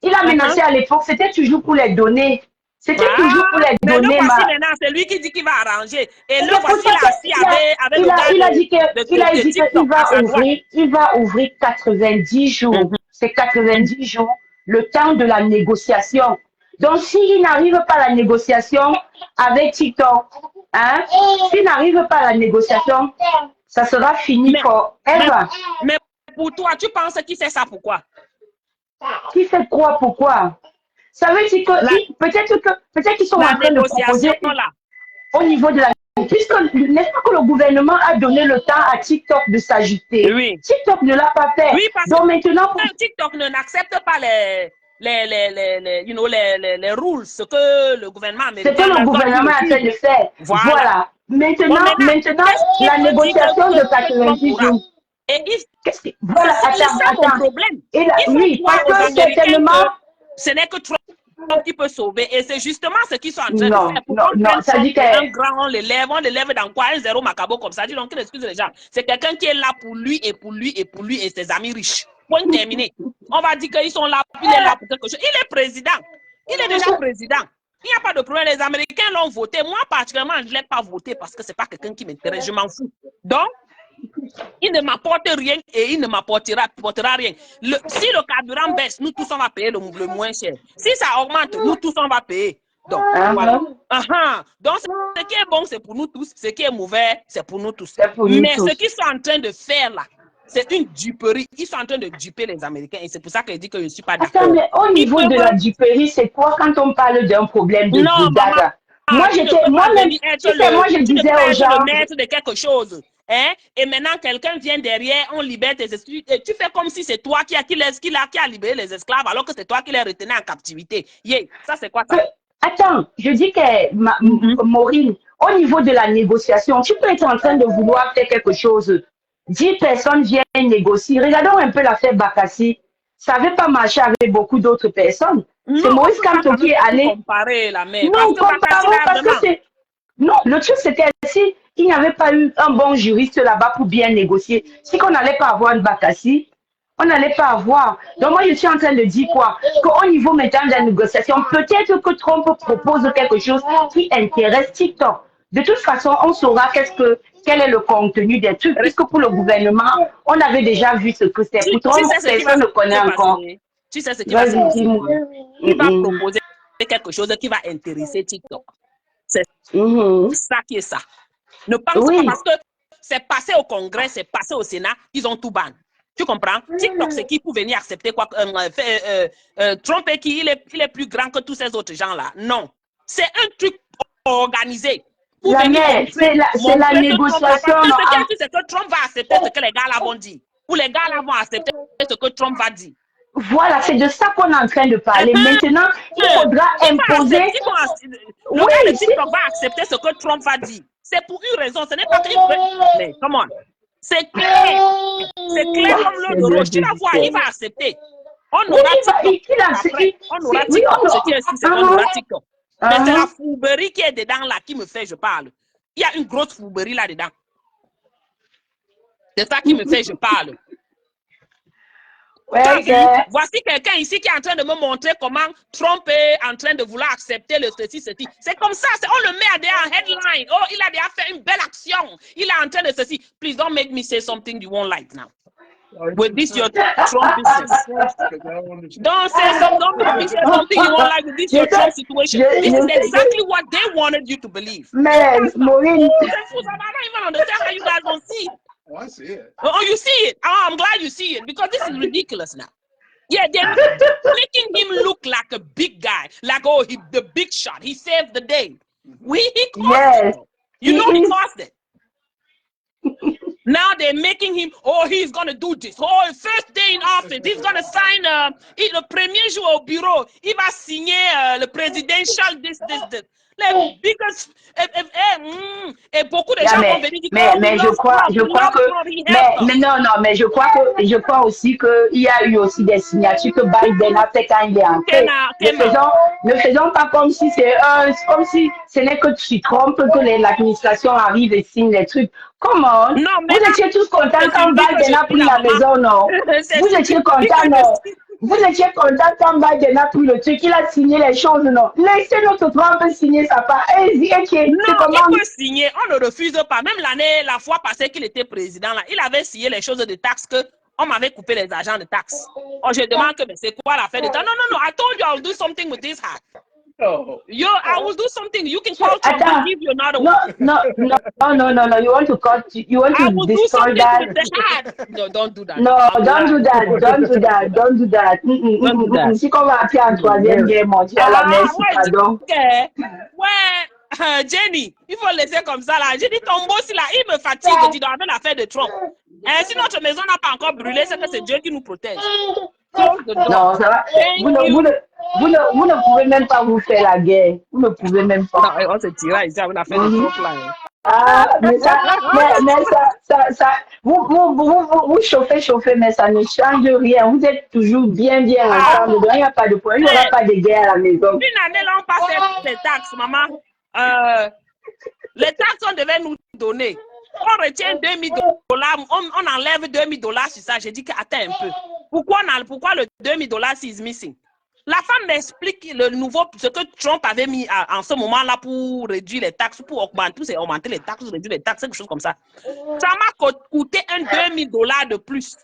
il a menacé à l'époque, c'était toujours pour les donner. C'était toujours pour les mais le donner. voici maintenant, c'est lui qui dit qu'il va arranger. Et C'est le pour voici ça là assis avec le gars il a dit de qu'il TikTok à sa droite. va ouvrir 90 jours. C'est 90 jours, le temps de la négociation. Donc, s'il n'arrive pas à la négociation avec TikTok, hein, s'il n'arrive pas à la négociation, ça sera fini pour Eva. Mais pour toi, tu penses qu'il fait ça pourquoi? Qui fait quoi, pourquoi? Ça veut dire que peut-être qu'ils sont en train de proposer là. au niveau de la... Puisque, n'est-ce pas que le gouvernement a donné le temps à TikTok de s'ajouter? Oui. TikTok ne l'a pas fait. Oui, parce donc maintenant... que TikTok n'accepte pas les rules, ce que le gouvernement américain... C'est que le gouvernement a fait de faire. Voilà. Maintenant, la négociation de 90 jours. Qu'est-ce que... Voilà, attends. Problème. Oui, parce que certainement... Ce n'est que Trump qui peut sauver. Et c'est justement ce qu'ils sont en train de faire. Non, ça dit que... Un grand, on l'élève dans quoi? Un zéro macabo comme ça. Dis donc, excuse les gens. C'est quelqu'un qui est là pour lui et pour lui et pour lui et ses amis riches. Point terminé. On va dire qu'ils sont là, il est là pour quelque chose. Il est président. Il est déjà président. Il n'y a pas de problème. Les Américains l'ont voté. Moi, particulièrement, je ne l'ai pas voté parce que ce n'est pas quelqu'un qui m'intéresse. Je m'en fous. Donc, il ne m'apporte rien et il ne m'apportera rien. Si le carburant baisse, nous tous on va payer le moins cher. Si ça augmente, nous tous on va payer. Donc, voilà. Donc, ce qui est bon, c'est pour nous tous. Ce qui est mauvais, c'est pour nous tous. Ce qu'ils sont en train de faire là, c'est une duperie. Ils sont en train de duper les Américains et c'est pour ça que je dis que je ne suis pas d'accord. Attends, mais au niveau de la duperie, c'est quoi quand on parle d'un problème de data? Moi, je disais aux gens... le maître de quelque chose. Hein? Et maintenant, quelqu'un vient derrière, on libère tes esclaves. Et tu fais comme si c'est toi qui a libéré les esclaves, alors que c'est toi qui les retenais en captivité. Ça, c'est quoi ça? Attends, je dis que, Maureen, au niveau de la négociation, tu peux être en train de vouloir faire quelque chose. 10 personnes viennent négocier. Regardons un peu l'affaire Bakassi. Ça n'avait pas marché avec beaucoup d'autres personnes. C'est Maurice Kamto qui est allé... comparer la mer. Non, comparons parce que c'est... Non, le truc, c'est que si il n'y avait pas eu un bon juriste là-bas pour bien négocier, si qu'on n'allait pas avoir une Bakassi, on n'allait pas avoir. Donc moi, je suis en train de dire quoi? Qu'au niveau maintenant de la négociation, peut-être que Trump propose quelque chose qui intéresse TikTok. De toute façon, on saura quel est le contenu des trucs, puisque pour le gouvernement, on avait déjà vu ce que c'est. Pour Trump, personne ne connaît encore. Tu sais ce qui va se passer? Il va proposer quelque chose qui va intéresser TikTok. C'est ça qui est ça. Ne pense pas parce que c'est passé au Congrès, c'est passé au Sénat, ils ont tout ban. Tu comprends? TikTok, c'est qui pour venir accepter quoi? Trump est qui? Il est plus grand que tous ces autres gens-là. Non. C'est un truc organisé. C'est la négociation. C'est que Trump va accepter ce que les gars là vont dire. Ou les gars là vont accepter ce que Trump va dire. Voilà, c'est de ça qu'on est en train de parler. Maintenant, il faudra imposer... Le gars de TikTok va accepter ce que Trump va dire. C'est pour une raison. Ce n'est pas qu'il... Mais, come on. C'est clair. C'est clair comme l'eau de roche. Tu vas voir, il va accepter. On aura TikTok. On aura TikTok. Ce qui est ici, c'est qu'on aura TikTok. Mais c'est la fourberie qui est dedans là qui me fait, je parle. Il y a une grosse fourberie là-dedans. C'est ça qui me fait, je parle. Voici quelqu'un ici qui est en train de me montrer comment Trump est en train de vouloir accepter le ceci. C'est comme ça, on le met en headline. Oh, il a déjà fait une belle action. Il est en train de ceci. Please don't make me say something you won't like now. With this your Trump business. Don't say something you won't like with this your Trump situation. This is exactly what they wanted you to believe. Man, Maureen. I don't even understand how you guys don't see it. Oh, I see it. Oh, you see it? Oh, I'm glad you see it because this is ridiculous now. Yeah, they're making him look like a big guy, like the big shot. He saved the day. He caused it. You know he caused it. Now they're making him. Oh, he's gonna do this. Oh, first day in office, he's gonna sign. Le premier jour au bureau, il va signer le presidential this. Les biggest et beaucoup de gens vont venir dire mais je crois que mais je crois aussi que il y a eu aussi des signatures que Biden a fait quand il est entré. Ne faisons pas comme si comme si ce n'est que tu trompes que l'administration arrive et signe les trucs. Comment? Vous étiez tous contents quand Biden a pris la maison, non? Vous étiez contents, non? vous étiez content quand Biden a pris le truc, il a signé les choses, non? Laissez notre Trump signer sa part. Non, il peut signer, on ne refuse pas. Même la fois passée qu'il était président, là, il avait signé les choses de taxes que on m'avait coupé les agents de taxes. Oh, je demande que c'est quoi l'affaire de taxes? Non, I told you I'll do something with this hat. Yo, I will do something. You can call Trump and give you another one. No. You want to cut? You want I to will do destroy something that? with the hat. No, don't do that. No, don't do that. Don't do that. Don't do that. Si qu'on va appeler en troisième guerre mondiale, merci, pardon. Ouais, Jenny, il faut laisser comme ça là. Jenny, ton boss là, il me fatigue de dire dans l'affaire de Trump. Si notre maison n'a pas encore brûlé, c'est que c'est Dieu qui nous protège. Non, ça va. Vous ne pouvez même pas vous faire la guerre. Vous ne pouvez même pas. Non, on se tira ici avec l'affaire de Trump là. Ah, mais ça, vous chauffez, mais ça ne change rien. Vous êtes toujours bien ensemble. Il n'y a pas de problème. Il n'y aura pas de guerre à la maison. Une année là, on passait les taxes, maman. Les taxes, on devait nous donner. On retient $2,000, on enlève $2,000 sur ça. J'ai dit que attends un peu. Pourquoi le $2,000 is missing? La femme m'explique ce que Trump avait mis en ce moment-là pour réduire les taxes, pour augmenter les taxes, réduire les taxes, quelque chose comme ça. Ça m'a coûté $2,000 de plus.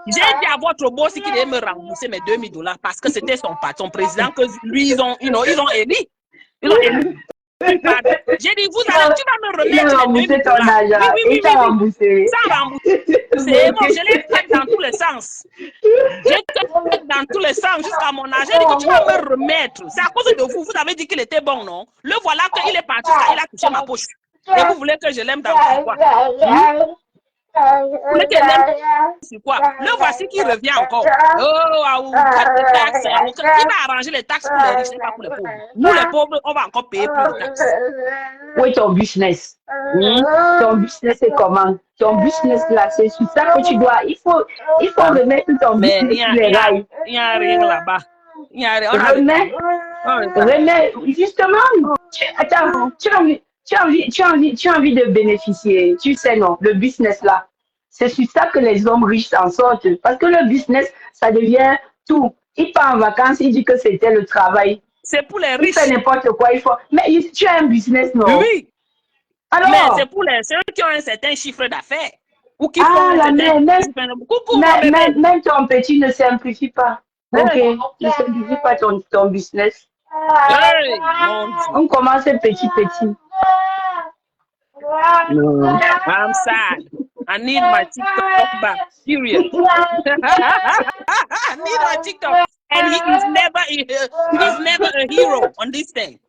J'ai dit à votre boss qu'il devait me rembourser mes $2,000 parce que c'était son président que lui, ils ont élu. Ils ont élu. J'ai dit, tu vas me remettre les $2,000. Oui. Sans rembourser. C'est bon, je l'ai fait dans tous les sens. J'ai fait dans tous les sens jusqu'à mon âge. J'ai dit que tu vas me remettre. C'est à cause de vous. Vous avez dit qu'il était bon, non? Le voilà qu'il est parti, il a touché ma poche. Et vous voulez que je l'aime dans quoi? Vous voulez que je l'aime sur quoi? Le voici qui revient encore. Oh, il va arranger les taxes pour les riches, pas pour les pauvres. Nous, les pauvres, on va encore payer plus de taxes. Oui, ton business. Ton business, c'est comment? Ton business, là, c'est sur ça que tu dois. Il faut remettre ton business sur les rails. Il n'y a rien là-bas. Il n'y a rien. Remets, justement. Attends, tu as envie de bénéficier. Tu sais, non, le business, là. C'est sur ça que les hommes riches s'en sortent. Parce que le business, ça devient tout. Il part en vacances, il dit que c'était le travail. C'est pour les riches. Il fait n'importe quoi. Mais tu as un business, non? Oui. Alors, mais c'est pour ceux qui ont un certain chiffre d'affaires. Ou qui font même ton petit ne simplifie pas. Ok, ne simplifie pas ton business. Hey, on commence petit. No, I'm sad. I need my TikTok back. Period. I need my TikTok. And he's never a hero on this thing.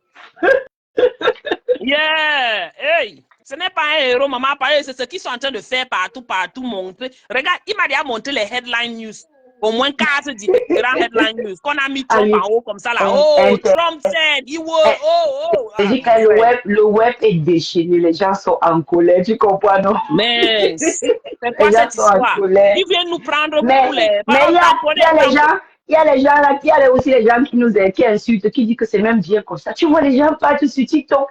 Yeah. Hey. Ce n'est pas un héros, maman. C'est ce qu'ils sont en train de faire partout, montrer. Regarde, il m'a déjà montré les headline news. Au moins 4 différents headline news. Qu'on a mis Trump en haut comme ça là. Oh, Trump said, he was, Je dis que le web est déchaîné. Les gens sont en colère. Tu comprends, non? Mais c'est quoi cette histoire? Ils viennent nous prendre pour les... Mais il y a les gens là, il y a aussi les gens qui insultent, qui disent que c'est même bien comme ça. Tu vois les gens partent sur TikTok.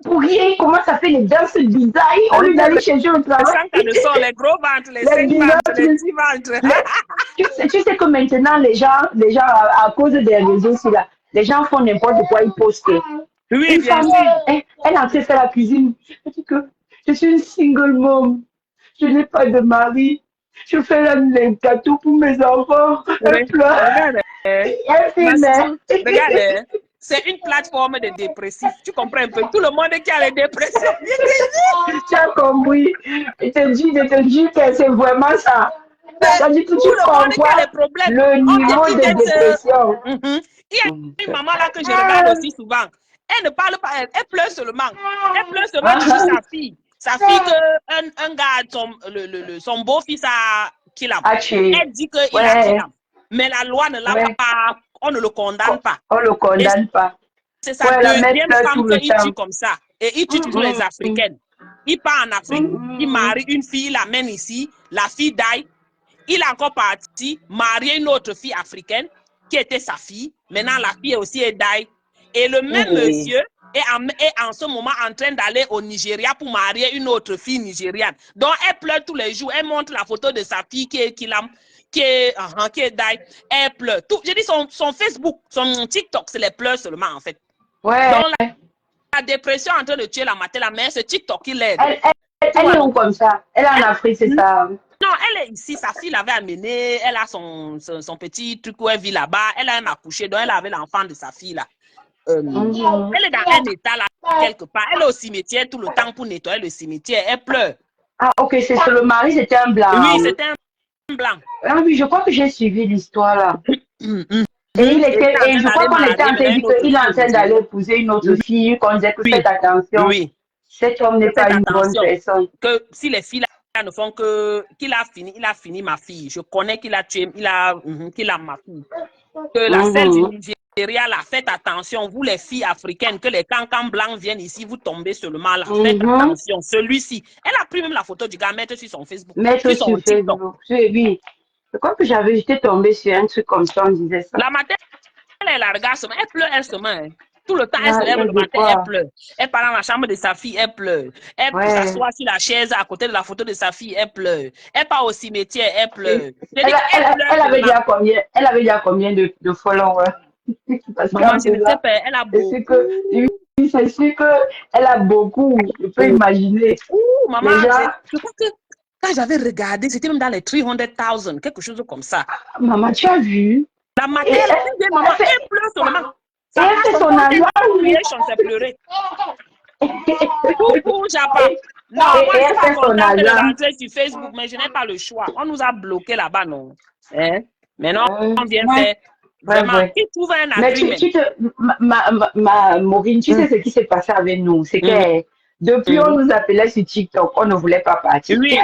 Pour rien, comment ça fait les danses bizarres au lieu d'aller chez eux au travail. Les gros ventres, les 5 ventres, les 6 ventres. Tu sais que maintenant, les gens à cause des réseaux, les gens font n'importe quoi, ils postent. Oui, bien sûr. Elle a fait la cuisine. Elle dit que je suis une single mom. Je n'ai pas de mari. Je fais les gâteaux pour mes enfants. Elle pleure. Elle filme. Regarde. C'est une plateforme de dépressifs. Tu comprends un peu? Tout le monde qui a les dépressions. Tu as compris. Je te dis que c'est vraiment ça. Ça dit que tu comprends le niveau de dépression. Il y a une maman là que je regarde aussi souvent. Elle ne parle pas, elle pleure seulement. Elle pleure seulement sur sa fille. Sa fille que un gars, son beau-fils a killé. Elle dit qu'il a killé. Mais la loi ne l'a pas. On ne le condamne pas. On ne le condamne pas. C'est sa deuxième femme qu'il tue comme ça. Et il tue toujours les Africaines. Il part en Afrique, il marie une fille, il l'amène ici, la fille d'aille. Il est encore parti, marier une autre fille africaine qui était sa fille. Maintenant, la fille aussi est d'aille. Et le même monsieur est en ce moment en train d'aller au Nigeria pour marier une autre fille nigériane. Donc, elle pleure tous les jours. Elle montre la photo de sa fille qui qui est d'ail, elle pleure. Tout, j'ai dit son Facebook, son TikTok, c'est les pleurs seulement en fait. Ouais. Donc la dépression est en train de tuer la matin, la mère, c'est TikTok qui l'aide. Elle est où comme ça? Elle est en Afrique, c'est ça? Non, elle est ici, sa fille l'avait amenée, elle a son petit truc où elle vit là-bas, elle a même accouché, donc elle avait l'enfant de sa fille là. Elle est dans un état là, quelque part, elle est au cimetière tout le temps pour nettoyer le cimetière, elle pleure. Ah, ok, c'est le mari, c'était un blanc. Oui, c'était un blanc. Ah oui, je crois que j'ai suivi l'histoire là. Et je crois qu'on était en train de dire qu'il est en train d'aller épouser une autre fille, qu'on disait que faites attention. Oui. Cet homme n'est pas une bonne personne. Que si les filles là ne font que il a fini ma fille. Je connais qu'il a tué, qu'il a ma fille. Que la celle du Nigeria là, faites attention, vous les filles africaines, que les cancans blancs viennent ici, vous tombez seulement là. Faites attention. Celui-ci, elle a pris même la photo du gars, mettre sur son Facebook. Mettre sur son Facebook. Oui. Je crois que j'étais tombée sur un truc comme ça, on disait ça. La matin, elle la regarde seulement, elle pleure, elle seulement. Tout le temps, elle se lève le matin, elle pleure. Elle part dans la chambre de sa fille, elle pleure. Elle s'assoit sur la chaise à côté de la photo de sa fille, elle pleure. Elle part au cimetière, elle pleure. Elle avait déjà combien de followers? Parce que je ne sais pas, elle a beaucoup. C'est sûr qu'elle a beaucoup, je peux imaginer. Maman, je crois que quand j'avais regardé, c'était même dans les 300,000, quelque chose comme ça. Maman, tu as vu? La matin, elle pleure seulement. Et elle fait son alliance. C'est pleurer. Pour Japan. Non, moi, je suis pas contente de rentrer sur Facebook, mais je n'ai pas le choix. On nous a bloqués là-bas, non? Maintenant, on vient faire. Vraiment, qui trouve un agreement. Mais Maureen, tu sais ce qui s'est passé avec nous? C'est que depuis on nous appelait sur TikTok, on ne voulait pas partir. Oui.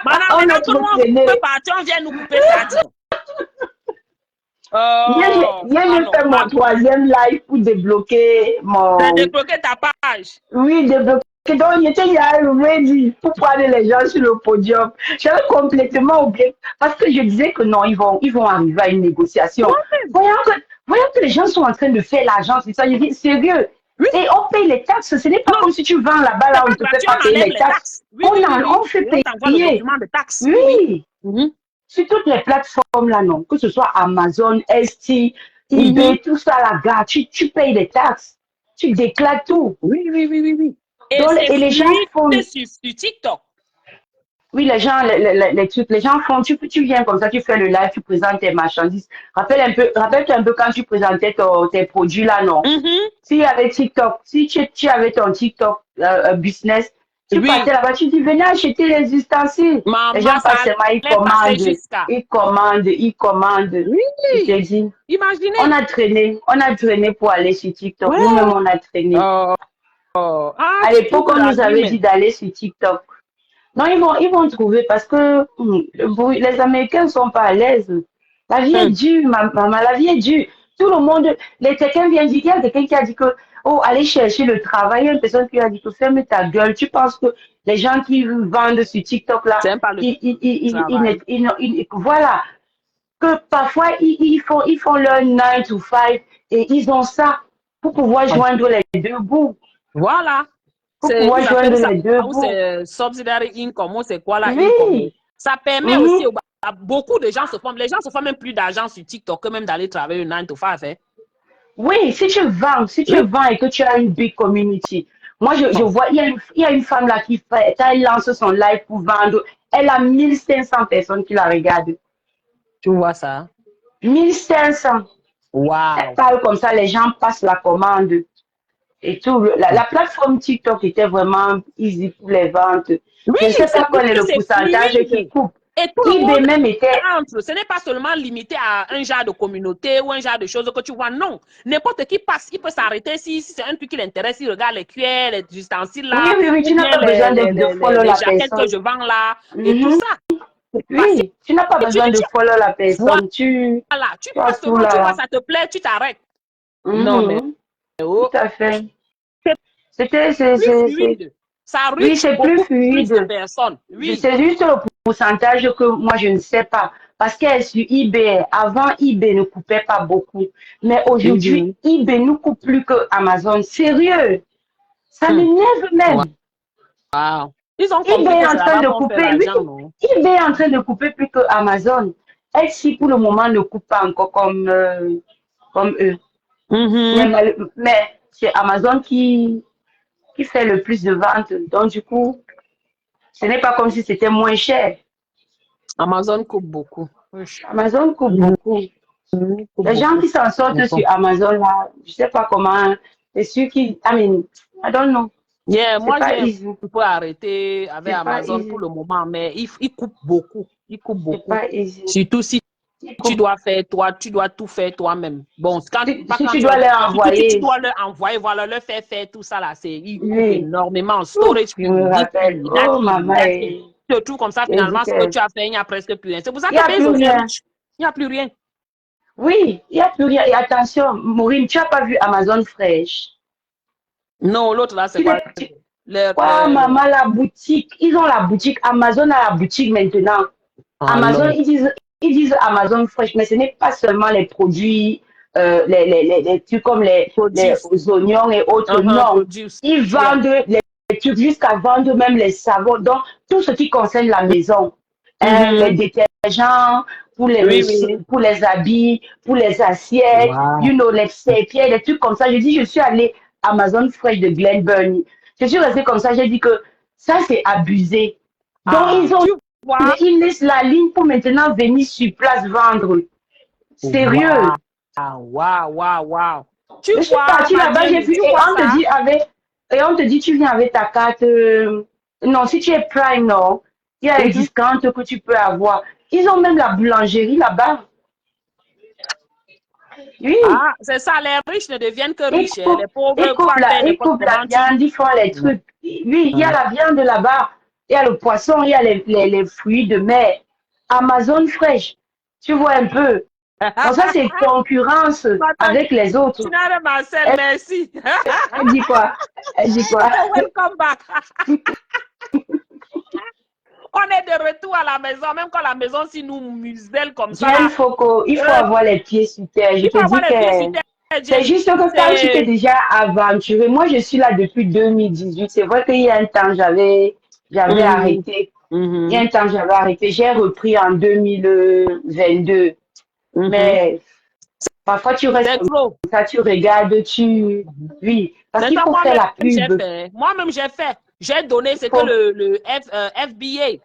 Maintenant, tout le monde peut partir, on vient nous couper ça. J'ai fait mon troisième live pour débloquer mon... Débloquer ta page. Oui, débloquer. Donc, j'étais ready pour prendre les gens sur le podium. J'avais complètement oublié. Parce que je disais que non, ils vont arriver à une négociation. Voyons que les gens sont en train de faire l'argent, c'est ça. Je dis, sérieux. Oui. Et on paye les taxes. Ce n'est pas comme si tu vends là-bas, là, on ne te fait pas payer les taxes. On fait payer. Oui. Sur toutes les plateformes là, non, que ce soit Amazon, Etsy, eBay, tout ça là, gars, tu payes les taxes, tu déclares tout. Oui. Et les gens font sur TikTok. Oui, les gens font, tu viens comme ça, tu fais le live, tu présentes tes marchandises. Rappelle-toi un peu quand tu présentais tes produits là, non. Si avec TikTok, si tu avais ton TikTok business, tu partais là-bas, tu dis, venez acheter les ustensiles. Les gens passent ils commandent. Oui. Je te dis, imaginez. On a traîné pour aller sur TikTok. Nous-mêmes, on a traîné. À l'époque, on nous avait dit d'aller sur TikTok. Non, ils vont trouver parce que les Américains ne sont pas à l'aise. La vie est dure, maman, la vie est dure. Tout le monde, quelqu'un vient dire, il y a quelqu'un qui a dit que, allez chercher le travail. Il y a une personne qui a dit que ferme ta gueule. Tu penses que les gens qui vendent sur TikTok là, voilà. Que parfois, ils font leur 9 to 5 et ils ont ça pour pouvoir joindre les deux bouts. Voilà. Pour pouvoir joindre les deux bouts. C'est subsidiary income, c'est quoi là? Oui. Ça permet aussi à beaucoup de gens se forment. Les gens se font même plus d'argent sur TikTok que même d'aller travailler 9 to 5. Oui, si tu vends et que tu as une big community. Moi, je vois, il y a une femme là qui elle lance son live pour vendre. Elle a 1500 personnes qui la regardent. Tu vois ça? 1500. Wow. Elle parle comme ça, les gens passent la commande. Et tout. La plateforme TikTok était vraiment easy pour les ventes. Oui, je ne sais pas quel est le pourcentage qui coupe. Et tout le monde même était... Ce n'est pas seulement limité à un genre de communauté ou un genre de choses que tu vois. Non. N'importe qui passe, il peut s'arrêter si c'est un truc qui l'intéresse, il regarde les cuillères, les ustensiles là. Oui, tu n'as pas besoin de follow la personne. Que je vends là et tout ça. Oui, tu n'as pas besoin de follow la personne. Voilà, tu passes seulement, tu vois, ça te plaît, tu t'arrêtes. Non, mais... Tout à fait. Ça oui, c'est plus fluide. Oui. C'est juste le pourcentage que moi, je ne sais pas. Parce que sur eBay, avant, eBay ne coupait pas beaucoup. Mais aujourd'hui, eBay ne coupe plus que Amazon. Sérieux. Ça m'énerve même. Wow. Ils ont eBay est en train de couper. Oui, eBay est en train de couper plus que Amazon. Etsy, pour le moment, ne coupe pas encore comme eux. Mhm. Mais c'est Amazon qui fait le plus de ventes. Donc, du coup, ce n'est pas comme si c'était moins cher. Amazon coupe beaucoup. Wesh. Amazon coupe beaucoup. Mhm, coupe Les gens beaucoup. qui s'en sortent D'accord. sur Amazon, là, je sais pas comment. C'est ceux qui. I don't know. Yeah, C'est moi, pas j'ai easy. un peu arrêté avec C'est pas Amazon pour easy. le moment, mais il coupe beaucoup. Il coupe C'est beaucoup. pas easy. Surtout si Ils tu coupent. dois faire toi, tu dois tout faire toi-même. Bon, pas Si quand tu tu dois leur surtout si tu envoyer. dois leur envoyer, voilà, leur faire tout ça là, il coupe Oui. énormément. Ouf, Storage je fee, me this rappelle. fee, that Oh, fee, maman, that fee. Tu te trouves comme ça, elle dit finalement, ce que que. tu as fait, il n'y a presque plus rien. C'est pour ça Il que n'y a plus Bezos est rien. riche. Il n'y a plus rien. Oui, il n'y a plus rien. Et attention, Maureen, tu n'as pas vu Amazon Fresh. Non, l'autre là, c'est Tu quoi? n'es- tu- Le, Quoi, maman, la boutique. Ils ont la boutique. Amazon a la boutique maintenant. Amazon, Alors, ils disent Amazon Fresh, mais ce n'est pas seulement les produits, les trucs comme les produce. oignons et autres. Non. Produce. Ils Yeah. vendent les trucs jusqu'à vendre même les savons. Donc, tout ce qui concerne la maison. Les Mhm. détergents, Oui, oui. pour les habits, pour les assiettes, Wow. les serviettes, des trucs comme ça. Je dis, je suis allée à Amazon Fresh de Glenburn. Je suis restée comme ça, j'ai dit que ça, c'est abusé. Donc, Ah, tu vois? ils laissent la ligne pour maintenant venir sur place vendre. Wow. Sérieux. Wow, wow, wow. Tu Je suis vois, partie là-bas, j'ai Madiane, vu, tu vois ça? et on te dit, tu viens avec ta carte. Non, si tu es Prime, non, il y a les Mhm. discounts que tu peux avoir. Ils ont même la boulangerie là-bas. Oui. Ah, c'est ça, les riches ne deviennent que Ils riches. Hein. coupent, Les pauvres peuvent faire ils n'importe coupent la comment. viande, ils font les trucs. Oui, il y a la viande là-bas, il y a le poisson, il y a les fruits de mer. Amazon Fresh, tu vois un peu. Donc ça, c'est concurrence Madame, avec les tu autres. n'as pas Marcel, Elle, merci. elle dit quoi? Elle dit quoi? Welcome back. On est de retour à la maison, même quand la maison, si nous muselle comme ça, Jen là, Foko, il faut avoir les pieds sur terre. Je il faut te dis avoir les pieds sur que terre, c'est Jen. juste que quand tu t'es C'est... déjà aventuré, moi je suis là depuis 2018. C'est vrai qu'il y a un temps, j'avais Mhm. arrêté. Il y a Mhm. un temps, j'avais arrêté. J'ai repris en 2022. Mhm. Mais parfois, tu restes C'est comme trop. ça, tu regardes, oui, parce C'est qu'il ça, faut faire la moi-même, j'ai pub. fait. Moi-même, j'ai fait. J'ai donné Il ce que faut. le FBA.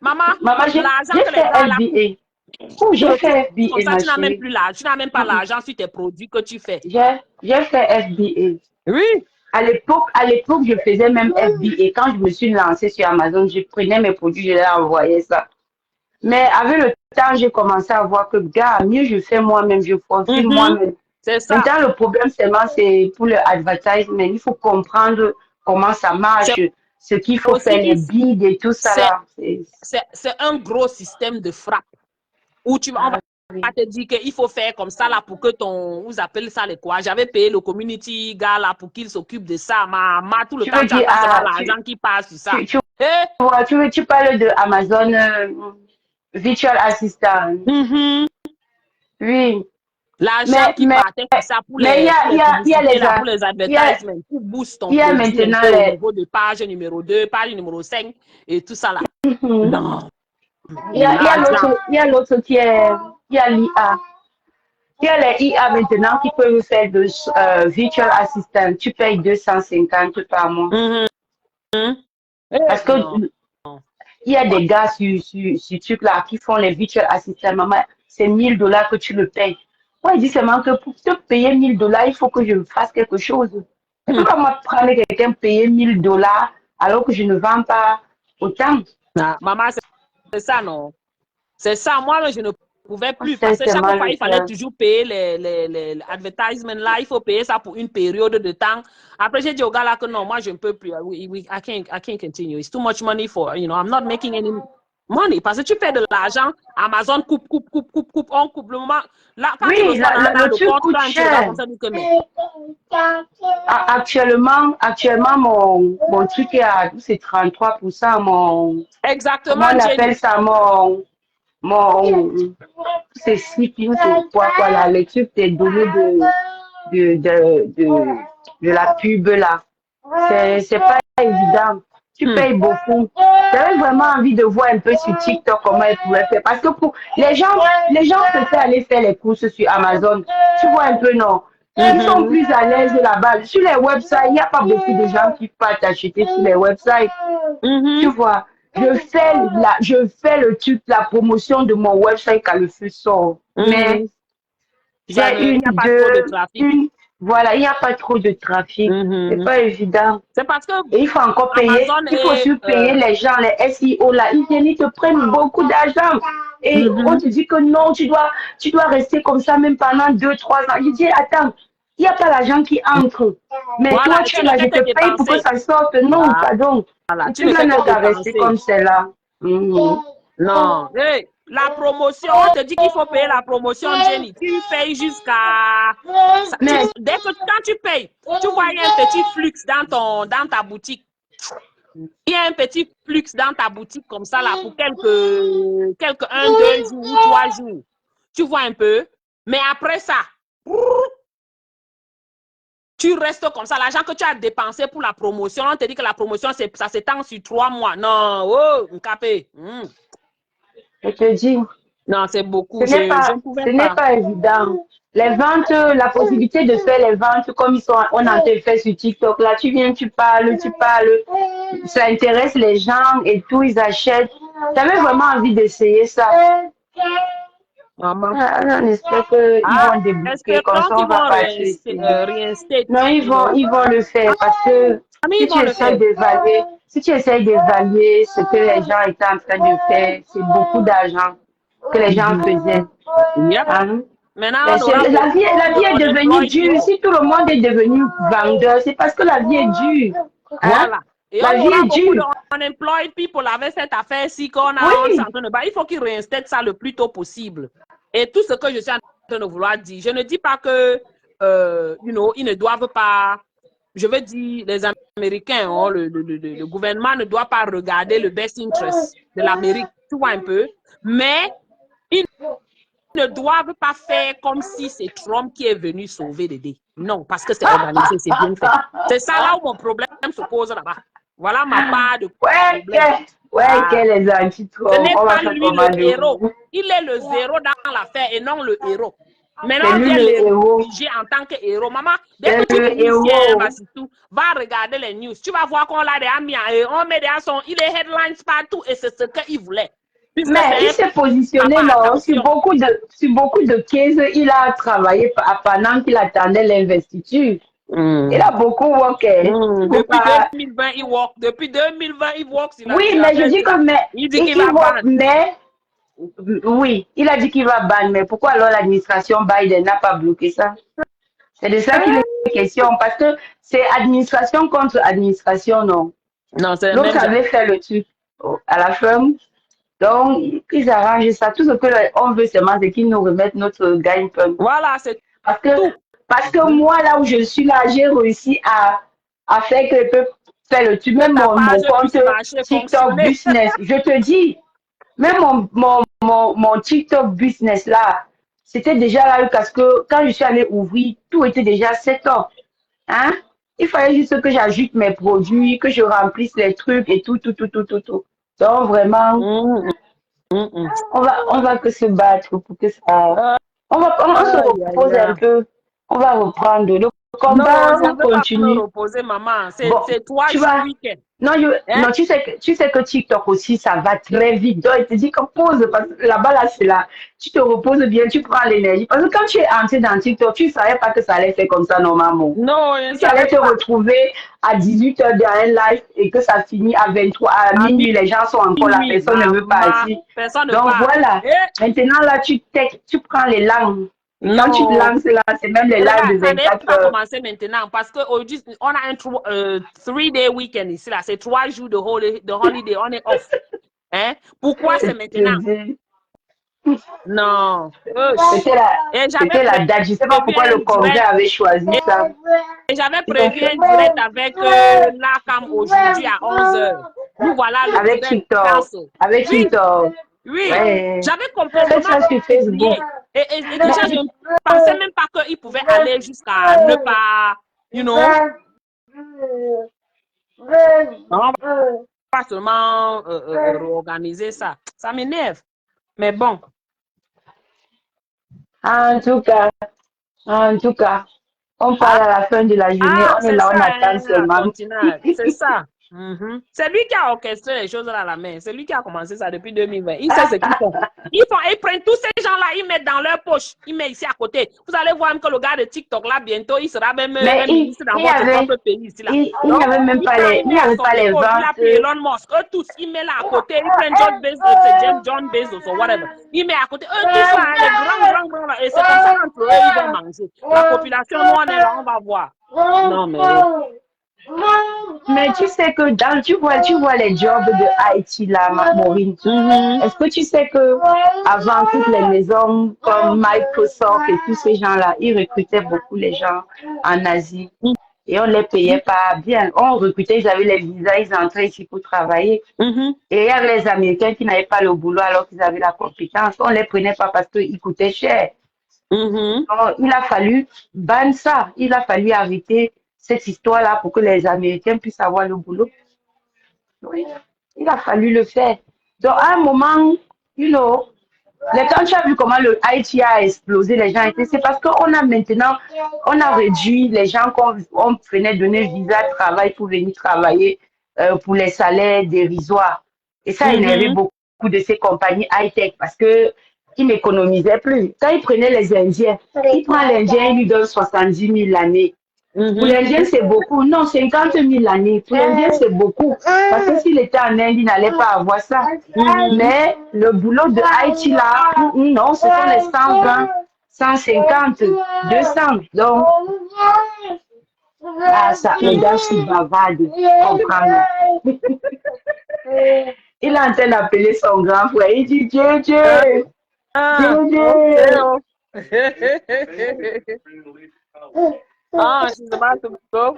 Maman, Maman, l'argent j'ai que les fait gars là coupent. FBA. Oh, j'ai Tu, fait comme FBA, ça, ma tu n'as même chérie. plus l'argent. Tu n'as même pas Mm, mm. l'argent sur tes produits que tu fais. J'ai fait FBA. Oui. À l'époque, je faisais même FBA. Quand je me suis lancée sur Amazon, je prenais mes produits, je les envoyais ça. Mais avec le temps, j'ai commencé à voir que, gars, mieux je fais moi-même, je profite Mhm. moi-même. C'est ça. Maintenant, le problème seulement, c'est pour le advertisement. Il faut comprendre comment ça C'est marche, ce qu'il faut aussi faire, les qu'il bids et tout ça c'est là. c'est un gros système de frappe où on Ah, va oui. te dire qu'il faut faire comme ça là pour que vous appelez ça les quoi. J'avais payé le community gars là pour qu'il s'occupe de ça. Tout le Tu temps, veux tu dire, attends seulement l'argent qui passe sur ça. tu, Eh? vois, tu parles de Amazon Virtual Assistant. Mhm. Oui. L'argent Mais, qui mais, partait sur ça mais pour les il y a publicités, les, là, pour les il y a, advertisements, pour booster ton il y a produit un maintenant peu au les, niveau de page numéro 2, page numéro 5 et tout ça là. Non, l'argent. il y a l'autre il y a l'IA. Il y a les IA maintenant qui peuvent faire de virtual assistant. Tu payes 250 par mois. Mhm. Eh, Parce que non. il y a des gars sur truc là qui font les virtual assistants. Maman, c'est 1000 $ que tu le payes. Moi, il dit seulement que pour te payer 1000 $, il faut que je fasse quelque chose. Je ne peux pas moi prendre quelqu'un payer 1000 $ alors que je ne vends pas autant. Ah, maman, c'est ça, non? C'est ça, moi, je ne pouvais plus C'est parce que chaque seulement fois, le il fallait temps. toujours payer les advertisements là. Il faut payer ça pour une période de temps. Après, j'ai dit au gars là que non, moi, je ne peux plus. I can't continue. It's too much money for, I'm not making any money. Parce que tu fais de l'argent, Amazon coupe, on coupe le moment. Là, quand tu Oui, reçois dans le le truc compte, coûte quand tu regardes cher. comme ça, tu dis que mais. Actuellement, mon truc est à c'est 33%. Comment Exactement, on appelle Jenny. ça? C'est sleeping, c'est quoi là? Le truc des données de la pub là. C'est pas évident. Tu payes beaucoup. J'avais vraiment envie de voir un peu sur TikTok comment ils pouvaient faire. Parce que pour les gens préfèrent aller faire les courses sur Amazon. Tu vois un peu, non? Ils sont plus à l'aise là-bas. Sur les websites, il n'y a pas beaucoup de gens qui partent acheter sur les websites. Tu vois, je fais le truc, la promotion de mon website quand le feu sort. Mais j'ai Il n'y a pas trop de trafic. voilà, il n'y a pas trop de trafic. C'est pas évident. C'est parce que Et il faut encore payer. Amazon Il faut aussi payer les gens, les SEO là. Ils viennent, ils te prennent beaucoup d'argent. Et on te dit que non, tu dois rester comme ça même pendant 2-3 ans. Je dis, attends, il n'y a pas l'argent qui entre. Mais voilà, toi, tu es là, je te paye pour que ça sorte. Non, pardon. Voilà, Tu n'as qu'à rester comme celle-là. Non. Hey, la promotion, on te dit qu'il faut payer la promotion, Jenny. Tu payes jusqu'à... Quand tu payes, tu vois, il y a un petit flux dans ta boutique. Il y a un petit flux dans ta boutique comme ça, là, pour quelques 1, 2 jours ou 3 jours. Tu vois un peu? Mais après ça, tu restes comme ça. L'argent que tu as dépensé pour la promotion, on te dit que la promotion, ça s'étend sur 3 mois. Non, oh, capé. Je te dis. Non, c'est beaucoup. Ce n'est pas évident. Les ventes, la possibilité de faire les ventes comme on en fait sur TikTok. Là, tu viens, tu parles. Ça intéresse les gens et tout, ils achètent. J'avais vraiment envie d'essayer ça. Maman. On espère qu'ils vont débloquer comme ça, on va passer. Non, ils vont le faire parce que si tu essaies d'évaluer ce que les gens étaient en train de faire, c'est beaucoup d'argent que les gens faisaient. Hein? Maintenant, la vie est devenue dure. Si tout le monde est devenu vendeur, c'est parce que la vie est dure. Hein? Voilà. Et la vie est dure. Unemployed people avait cette affaire-ci qu'on a il faut qu'ils réinstallent ça le plus tôt possible. Et tout ce que je suis en train de vouloir dire, je ne dis pas que, ils ne doivent pas, je veux dire, les Américains, le gouvernement ne doit pas regarder le best interest de l'Amérique, tu vois un peu, mais ils ne doivent pas faire comme si c'est Trump qui est venu sauver Dédé. Non, parce que c'est organisé, c'est bien fait. C'est ça là où mon problème se pose là-bas. Voilà ma part de problème. Quel est anti-Trump. Ce n'est pas lui le héros. Il est le zéro dans l'affaire et non le héros. Maintenant, on vient l'ériger en tant que héros. Maman, dès que tu finis, va regarder les news. Tu vas voir qu'on l'a déjà on met déjà il est headlines partout et c'est ce qu'il voulait. Mais il s'est positionné sur beaucoup de cases. Il a travaillé pendant qu'il attendait l'investiture. Il a beaucoup worké. Depuis 2020, il work. Depuis 2020, il work. Oui, mais je dis qu'il va ban. Oui, il a dit qu'il va ban. Mais pourquoi alors l'administration Biden n'a pas bloqué ça? C'est de ça qu'il est question. Parce que c'est administration contre administration, non? Non, c'est l'autre avait fait le truc à la ferme. Donc, ils arrangent ça. Tout ce qu'on veut seulement, c'est qu'ils nous remettent notre gagne-pain. Voilà, c'est parce que moi, là où je suis là, j'ai réussi à faire que je peux faire le truc. Même mon compte TikTok business. Je te dis, même mon TikTok business là, c'était déjà là parce que quand je suis allée ouvrir, tout était déjà set up. Hein? Il fallait juste que j'ajoute mes produits, que je remplisse les trucs et tout. Donc vraiment, on va que se battre pour que ça. On se repose un peu. On va reprendre le combat. On continue. Reposer, maman. C'est toi le week-end. Non, tu sais que TikTok aussi, ça va très vite. Donc, il te dit que pause, parce que là-bas, là, c'est là. Tu te reposes bien, tu prends l'énergie. Parce que quand tu es entré dans TikTok, tu ne savais pas que ça allait faire comme ça normalement. Non, tu allais te retrouver à 18h dans un live et que ça finit à 23h, à minuit, les gens sont encore là, personne ne veut partir. Donc, voilà. Maintenant, là, tu prends les langues. Quand tu te lances là, c'est même les lives de 24 heures. Ça va commencer maintenant parce qu'aujourd'hui, on a un 3-day week-end ici, là. C'est 3 jours de holiday, on est off. Hein? Pourquoi c'est maintenant? Non. C'était la date. Je ne sais pas pourquoi le congrès avait choisi ça. Et j'avais prévu un direct avec la cam aujourd'hui à 11h. Nous voilà le avec TikTok. Avec TikTok. Oui, j'avais complètement ça sur Facebook. Et déjà, je ne pensais même pas qu'il pouvait aller jusqu'à ne pas, On va pas seulement réorganiser ça. Ça m'énerve. Mais bon. En tout cas, on parle à la fin de la journée, on est C'est là, ça, on hein, attend la seulement. continente. C'est ça. C'est lui qui a orchestré les choses à la main. C'est lui qui a commencé ça depuis 2020. Il sait ce qu'ils font. Ils prennent tous ces gens-là, ils mettent dans leur poche. Ils mettent ici à côté. Vous allez voir que le gars de TikTok, là, bientôt, il sera même Mais un ministre dans votre propre pays. Ici, là. il Donc, n'y avait même pas quand les, il il met n'y à avait son pas les épaule, il a pris ventes. Elon Musk. Eux tous, ils mettent là à côté. Ils prennent John Bezos, c'est John Bezos ou whatever. Ils mettent à côté. Eux tous, là, les grands, là. Et c'est comme ça qu'entre eux, ils vont manger. La population, nous, on est là, on va voir. Non, mais... Mais tu sais que tu vois les jobs de Haïti là, Maureen. Est-ce que tu sais que avant toutes les maisons comme Microsoft et tous ces gens-là, ils recrutaient beaucoup les gens en Asie et on les payait pas bien. On recrutait, ils avaient les visas, ils entraient ici pour travailler. Et il y avait les Américains qui n'avaient pas le boulot alors qu'ils avaient la compétence. On les prenait pas parce qu'ils coûtaient cher. Alors, il a fallu ban ça. Il a fallu arrêter cette histoire-là pour que les Américains puissent avoir le boulot. Oui, il a fallu le faire. Donc, à un moment, quand tu as vu comment le Haïti a explosé, les gens étaient, c'est parce qu'on a maintenant, on a réduit les gens qu'on venait donner visa de travail pour venir travailler pour les salaires dérisoires. Et ça a énervé beaucoup de ces compagnies high-tech parce que ils n'économisaient plus. Quand ils prenaient les Indiens, ils prennent l'Indien, ils lui donnent 70 000 l'année. Pour l'Indien, c'est beaucoup. Non, 50 000 l'année. Pour l'Indien, c'est beaucoup. Parce que s'il était en Inde, il n'allait pas avoir ça. Mais le boulot de Haïti, là, non, ce sont les 120, 150, 200. Donc, ça, les gars, je suis bavarde. Comprends-le. Il est en train d'appeler son grand frère. Il dit Dieu, Dieu. She's about to go.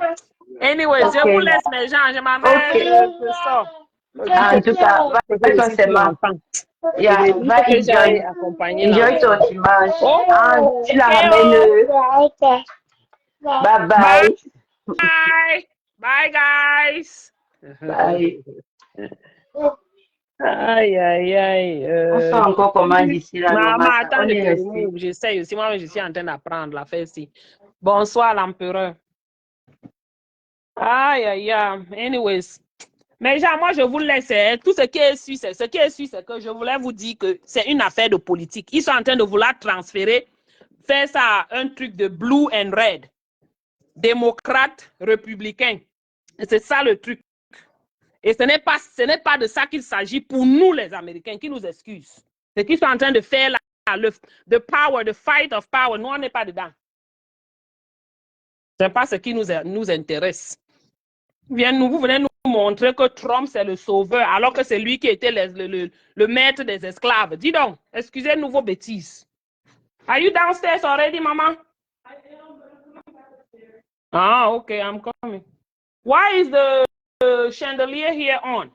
Anyway, je vous laisse les gens. Je m'en vais. En tout cas, va seulement. Enjoy ton dimanche. Tu la ramènes. Bye bye. Bye. Bye, guys. Bye. Aïe, aïe, aïe. On fait encore comment d'ici là. Maman, attends, j'essaye aussi. Moi, je suis en train d'apprendre la fête-ci. Bonsoir, l'empereur. Aïe, aïe, aïe. Anyways. Mais genre, moi, je vous laisse. Tout ce qui est su, c'est que je voulais vous dire que c'est une affaire de politique. Ils sont en train de vouloir transférer, faire ça un truc de blue and red. Démocrate, républicain. C'est ça le truc. Et ce n'est pas de ça qu'il s'agit pour nous, les Américains, qui nous excusent. Ce qu'ils sont en train de faire là, the power, the fight of power, nous, on n'est pas dedans. Ce n'est pas ce qui nous intéresse. Vous venez nous montrer que Trump, c'est le sauveur, alors que c'est lui qui était le maître des esclaves. Dis donc, excusez-nous vos bêtises. Are you downstairs already, Mama? Ah, okay, I'm coming. Why is the chandelier here on?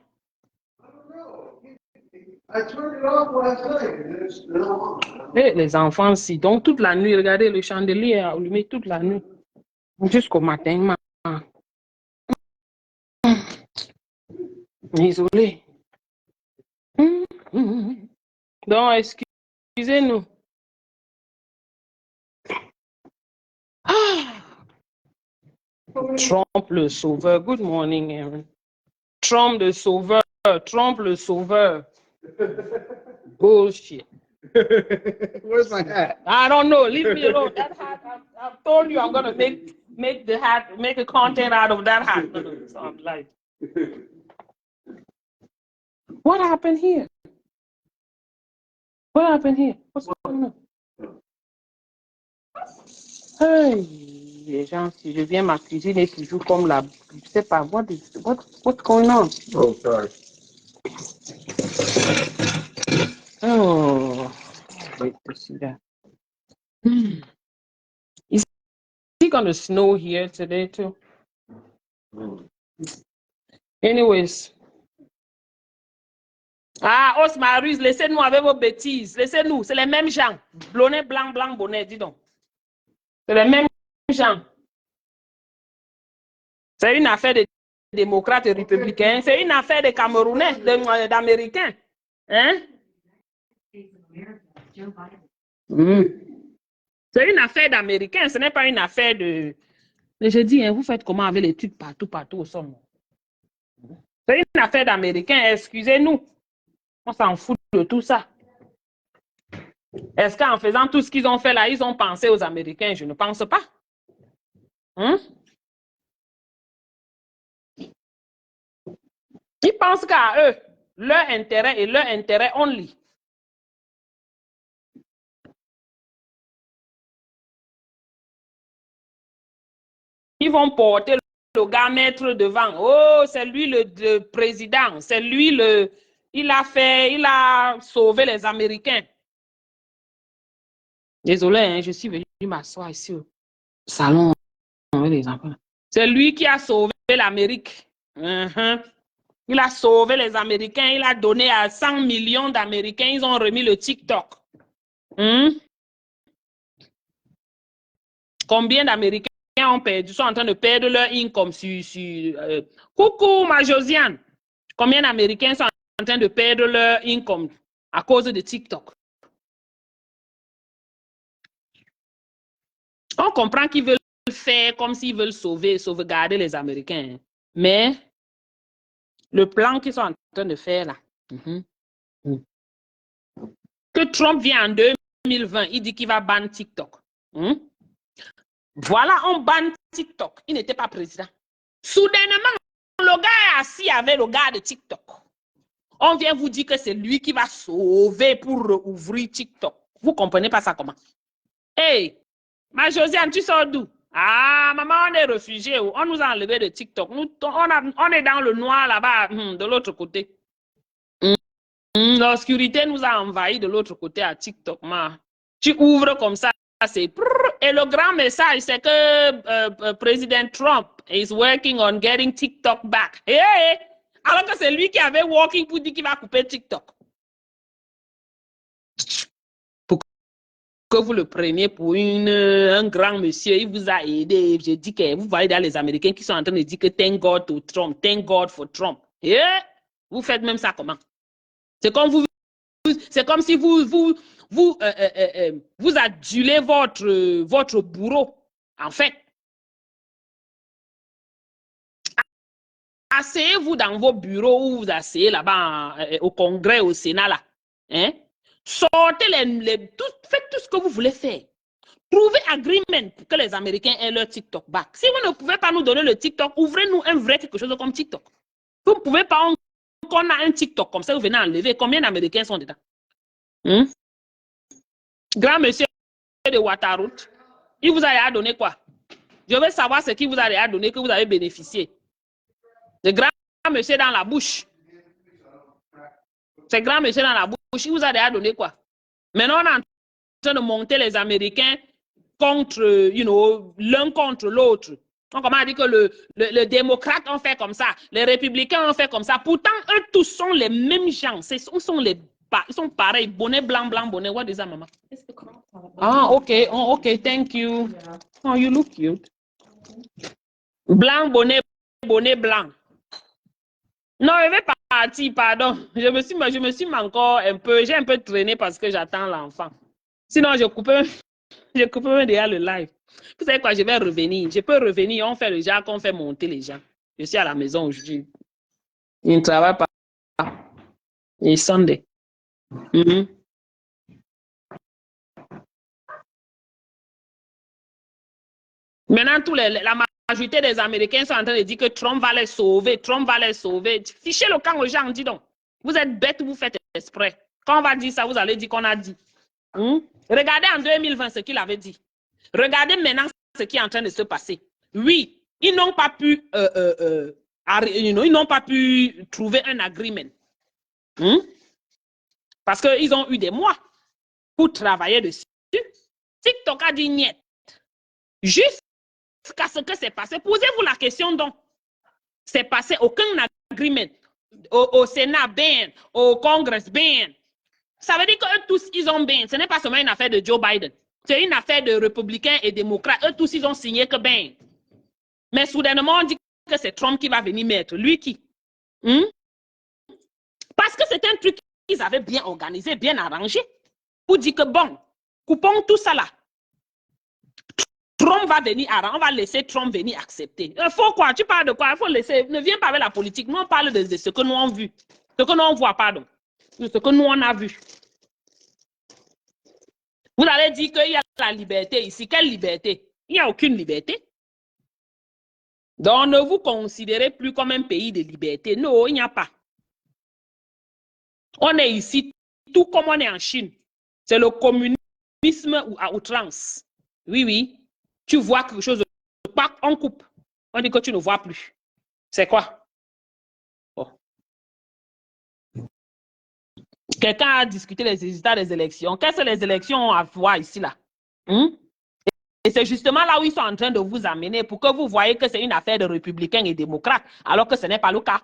I turned it off last night and it's still on. Les enfants, si. Donc, toute la nuit, regardez, le chandelier est allumé toute la nuit. Jusqu'au matin, maman. Désolé. Donc, excusez-nous. Trump le sauveur. Good morning, Aaron. Trump le sauveur. Trump le sauveur. Bullshit. Where's my hat? I don't know. Leave me alone. That hat, I've told you I'm gonna make the hat, make a content out of that hat. So I'm like, what happened here? What happened here? What's going on? Hey, les gens, si je viens, ma cuisine est toujours comme la, je sais pas, what's going on? Oh, sorry. Oh, wait to see that. Is it gonna snow here today too? Anyways. Ah, Osmarus, laissez-nous avec vos bêtises. Laissez-nous, c'est les mêmes gens. Blonnet, blanc, bonnet, dis donc. C'est les mêmes gens. C'est une affaire de démocrates et républicains. C'est une affaire des Camerounais, d'Américains. Hein? C'est une affaire d'Américains, ce n'est pas une affaire de... Mais je dis, hein, vous faites comment avec les trucs partout au sommet? C'est une affaire d'Américains, excusez-nous. On s'en fout de tout ça. Est-ce qu'en faisant tout ce qu'ils ont fait là, ils ont pensé aux Américains? Je ne pense pas. Hein? Ils pensent qu'à eux, leur intérêt et leur intérêt only. Ils vont porter le gars mettre devant. Oh, c'est lui le président. C'est lui il a sauvé les Américains. Désolé, hein, je suis venu m'asseoir ici au salon avec les enfants. C'est lui qui a sauvé l'Amérique. Il a sauvé les Américains. Il a donné à 100 millions d'Américains. Ils ont remis le TikTok. Combien d'Américains sont en train de perdre leur income coucou, ma Josiane. Combien d'Américains sont en train de perdre leur income à cause de TikTok? On comprend qu'ils veulent faire comme s'ils veulent sauvegarder les Américains. Mais le plan qu'ils sont en train de faire là, que Trump vient en 2020, il dit qu'il va ban TikTok. Voilà, on banne TikTok. Il n'était pas président. Soudainement, le gars est assis avec le gars de TikTok. On vient vous dire que c'est lui qui va sauver pour ouvrir TikTok. Vous ne comprenez pas ça comment? Hey, ma Josiane, tu sors d'où? Ah, maman, on est réfugiés. On nous a enlevé de TikTok. On est dans le noir là-bas, de l'autre côté. L'obscurité nous a envahis de l'autre côté à TikTok. Tu ouvres comme ça. Et le grand message, c'est que président Trump is working on getting TikTok back. Alors que c'est lui qui avait working pour dire qu'il va couper TikTok. Pour que vous le preniez pour un grand monsieur, il vous a aidé. Je dis que vous voyez dans les Américains qui sont en train de dire que thank God to Trump, thank God for Trump. Vous faites même ça comment? C'est comme si vous adulez votre bourreau, en fait. Asseyez-vous dans vos bureaux ou vous asseyez là-bas au Congrès, au Sénat, là. Sortez faites tout ce que vous voulez faire. Trouvez agreement pour que les Américains aient leur TikTok back. Si vous ne pouvez pas nous donner le TikTok, ouvrez-nous un vrai quelque chose comme TikTok. Vous ne pouvez pas, qu'on a un TikTok comme ça, vous venez enlever. Combien d'Américains sont dedans? Grand monsieur de Waterroute, il vous a donné quoi? Je veux savoir ce qu'il vous a donné que vous avez bénéficié. Le grand monsieur dans la bouche. Ce grand monsieur dans la bouche, il vous a donné quoi? Maintenant, on est en train de monter les Américains contre, l'un contre l'autre. Donc, on a dit que le démocrate ont fait comme ça, les républicains ont fait comme ça. Pourtant, eux tous sont les mêmes gens. Ils sont pareils. Bonnet blanc, bonnet. What is that, maman? Ah, okay. Oh, okay, thank you. Oh, you look cute. Blanc, bonnet blanc. Non, je vais partir, pardon. Je me suis encore j'ai un peu traîné parce que j'attends l'enfant. Sinon, je coupe déjà le live. Vous savez quoi, je vais revenir. Je peux revenir, on fait le genre qu'on fait monter les gens. Je suis à la maison aujourd'hui. Il ne travaille pas. Et Sunday. Maintenant, la majorité des Américains sont en train de dire que Trump va les sauver. Trump va les sauver. Fichez le camp aux gens, dis donc. Vous êtes bêtes, vous faites exprès. Quand on va dire ça, vous allez dire qu'on a dit. Regardez en 2020 ce qu'il avait dit. Regardez maintenant ce qui est en train de se passer. Oui, ils n'ont pas pu, ils n'ont pas pu trouver un agreement. Parce qu'ils ont eu des mois pour travailler dessus. TikTok a dit niet. Jusqu'à ce que c'est passé. Posez-vous la question donc. C'est passé aucun agreement. Au Sénat, ban. Au Congrès, ban. Ça veut dire qu'eux tous, ils ont ban. Ce n'est pas seulement une affaire de Joe Biden. C'est une affaire de républicains et démocrates. Eux tous, ils ont signé que ban. Mais soudainement, on dit que c'est Trump qui va venir mettre. Lui qui? Hmm? Parce que c'est un truc qu'ils avaient bien organisé, bien arrangé. Pour dire que bon, coupons tout ça là. Trump va venir arranger, on va laisser Trump venir accepter. Il faut quoi? Tu parles de quoi? Il faut laisser. Ne viens pas avec la politique. Nous, on parle de ce que nous avons vu. Ce que nous on voit, pardon. De ce que nous, on a vu. Vous allez dire qu'il y a la liberté ici. Quelle liberté? Il n'y a aucune liberté. Donc, ne vous considérez plus comme un pays de liberté. Non, il n'y a pas. On est ici, tout comme on est en Chine. C'est le communisme à outrance. Oui, oui. Tu vois quelque chose, on coupe. On dit que tu ne vois plus. C'est quoi? Oh. Quelqu'un a discuté les résultats des élections. Qu'est-ce que les élections ont à voir ici, là? Et c'est justement là où ils sont en train de vous amener pour que vous voyez que c'est une affaire de républicains et démocrates, alors que ce n'est pas le cas.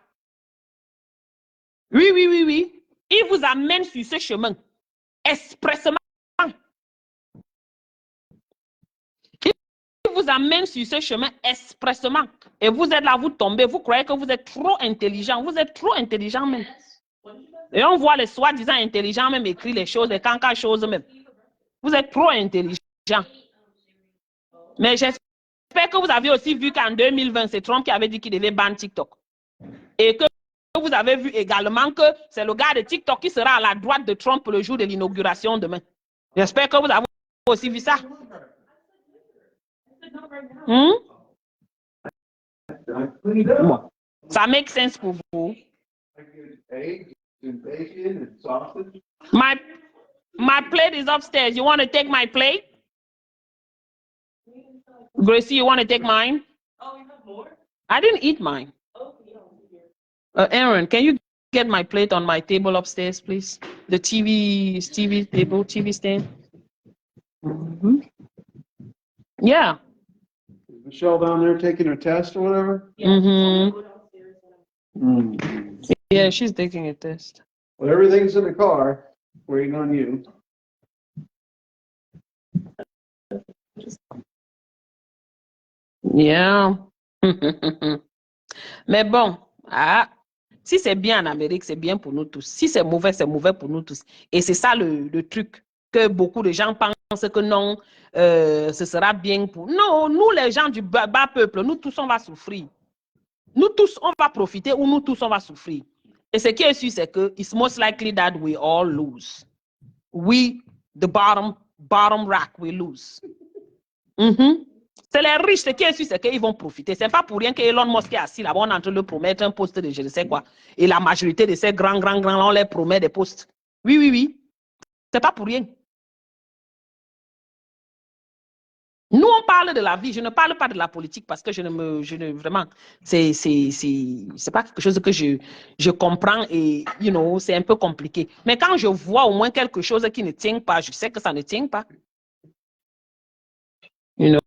Oui, oui, oui, oui. Ils vous amènent sur ce chemin expressément. Ils vous amènent sur ce chemin expressément. Et vous êtes là, vous tombez, vous croyez que vous êtes trop intelligent. Vous êtes trop intelligent même. Et on voit les soi-disant intelligents même écrire les choses, les cancans choses même. Vous êtes trop intelligent. Mais j'espère que vous avez aussi vu qu'en 2020, c'est Trump qui avait dit qu'il devait ban TikTok. Et que vous avez vu également que c'est le gars de TikTok qui sera à la droite de Trump le jour de l'inauguration demain. J'espère que vous avez aussi vu ça. Bon. Ça make sense pour vous. My plate is upstairs. You want to take my plate? Gracie, you want to take mine? Oh, you have more? I didn't eat mine. Aaron, can you get my plate on my table upstairs, please? The TV table, TV stand. Yeah. Is Michelle down there taking her test or whatever? Yeah, she's taking a test. Well, everything's in the car, waiting on you. Yeah. Mais bon, si c'est bien en Amérique, c'est bien pour nous tous. Si c'est mauvais pour nous tous. Et c'est ça le truc, que beaucoup de gens pensent que non, ce sera bien pour... Non, nous les gens du bas peuple, nous tous on va souffrir. Nous tous on va profiter ou nous tous on va souffrir. Et ce qui est sûr, c'est que it's most likely that we all lose. We, the bottom rack, we lose. C'est les riches, ce qui est sûr, c'est qu'ils vont profiter. Ce n'est pas pour rien qu'Elon Musk est assis là-bas, on est en train de lui promettre un poste de je ne sais quoi. Et la majorité de ces grands, on leur promet des postes. Oui, oui, oui. Ce n'est pas pour rien. Nous, on parle de la vie. Je ne parle pas de la politique parce que vraiment, c'est pas quelque chose que je comprends et, you know, c'est un peu compliqué. Mais quand je vois au moins quelque chose qui ne tient pas, je sais que ça ne tient pas. You know?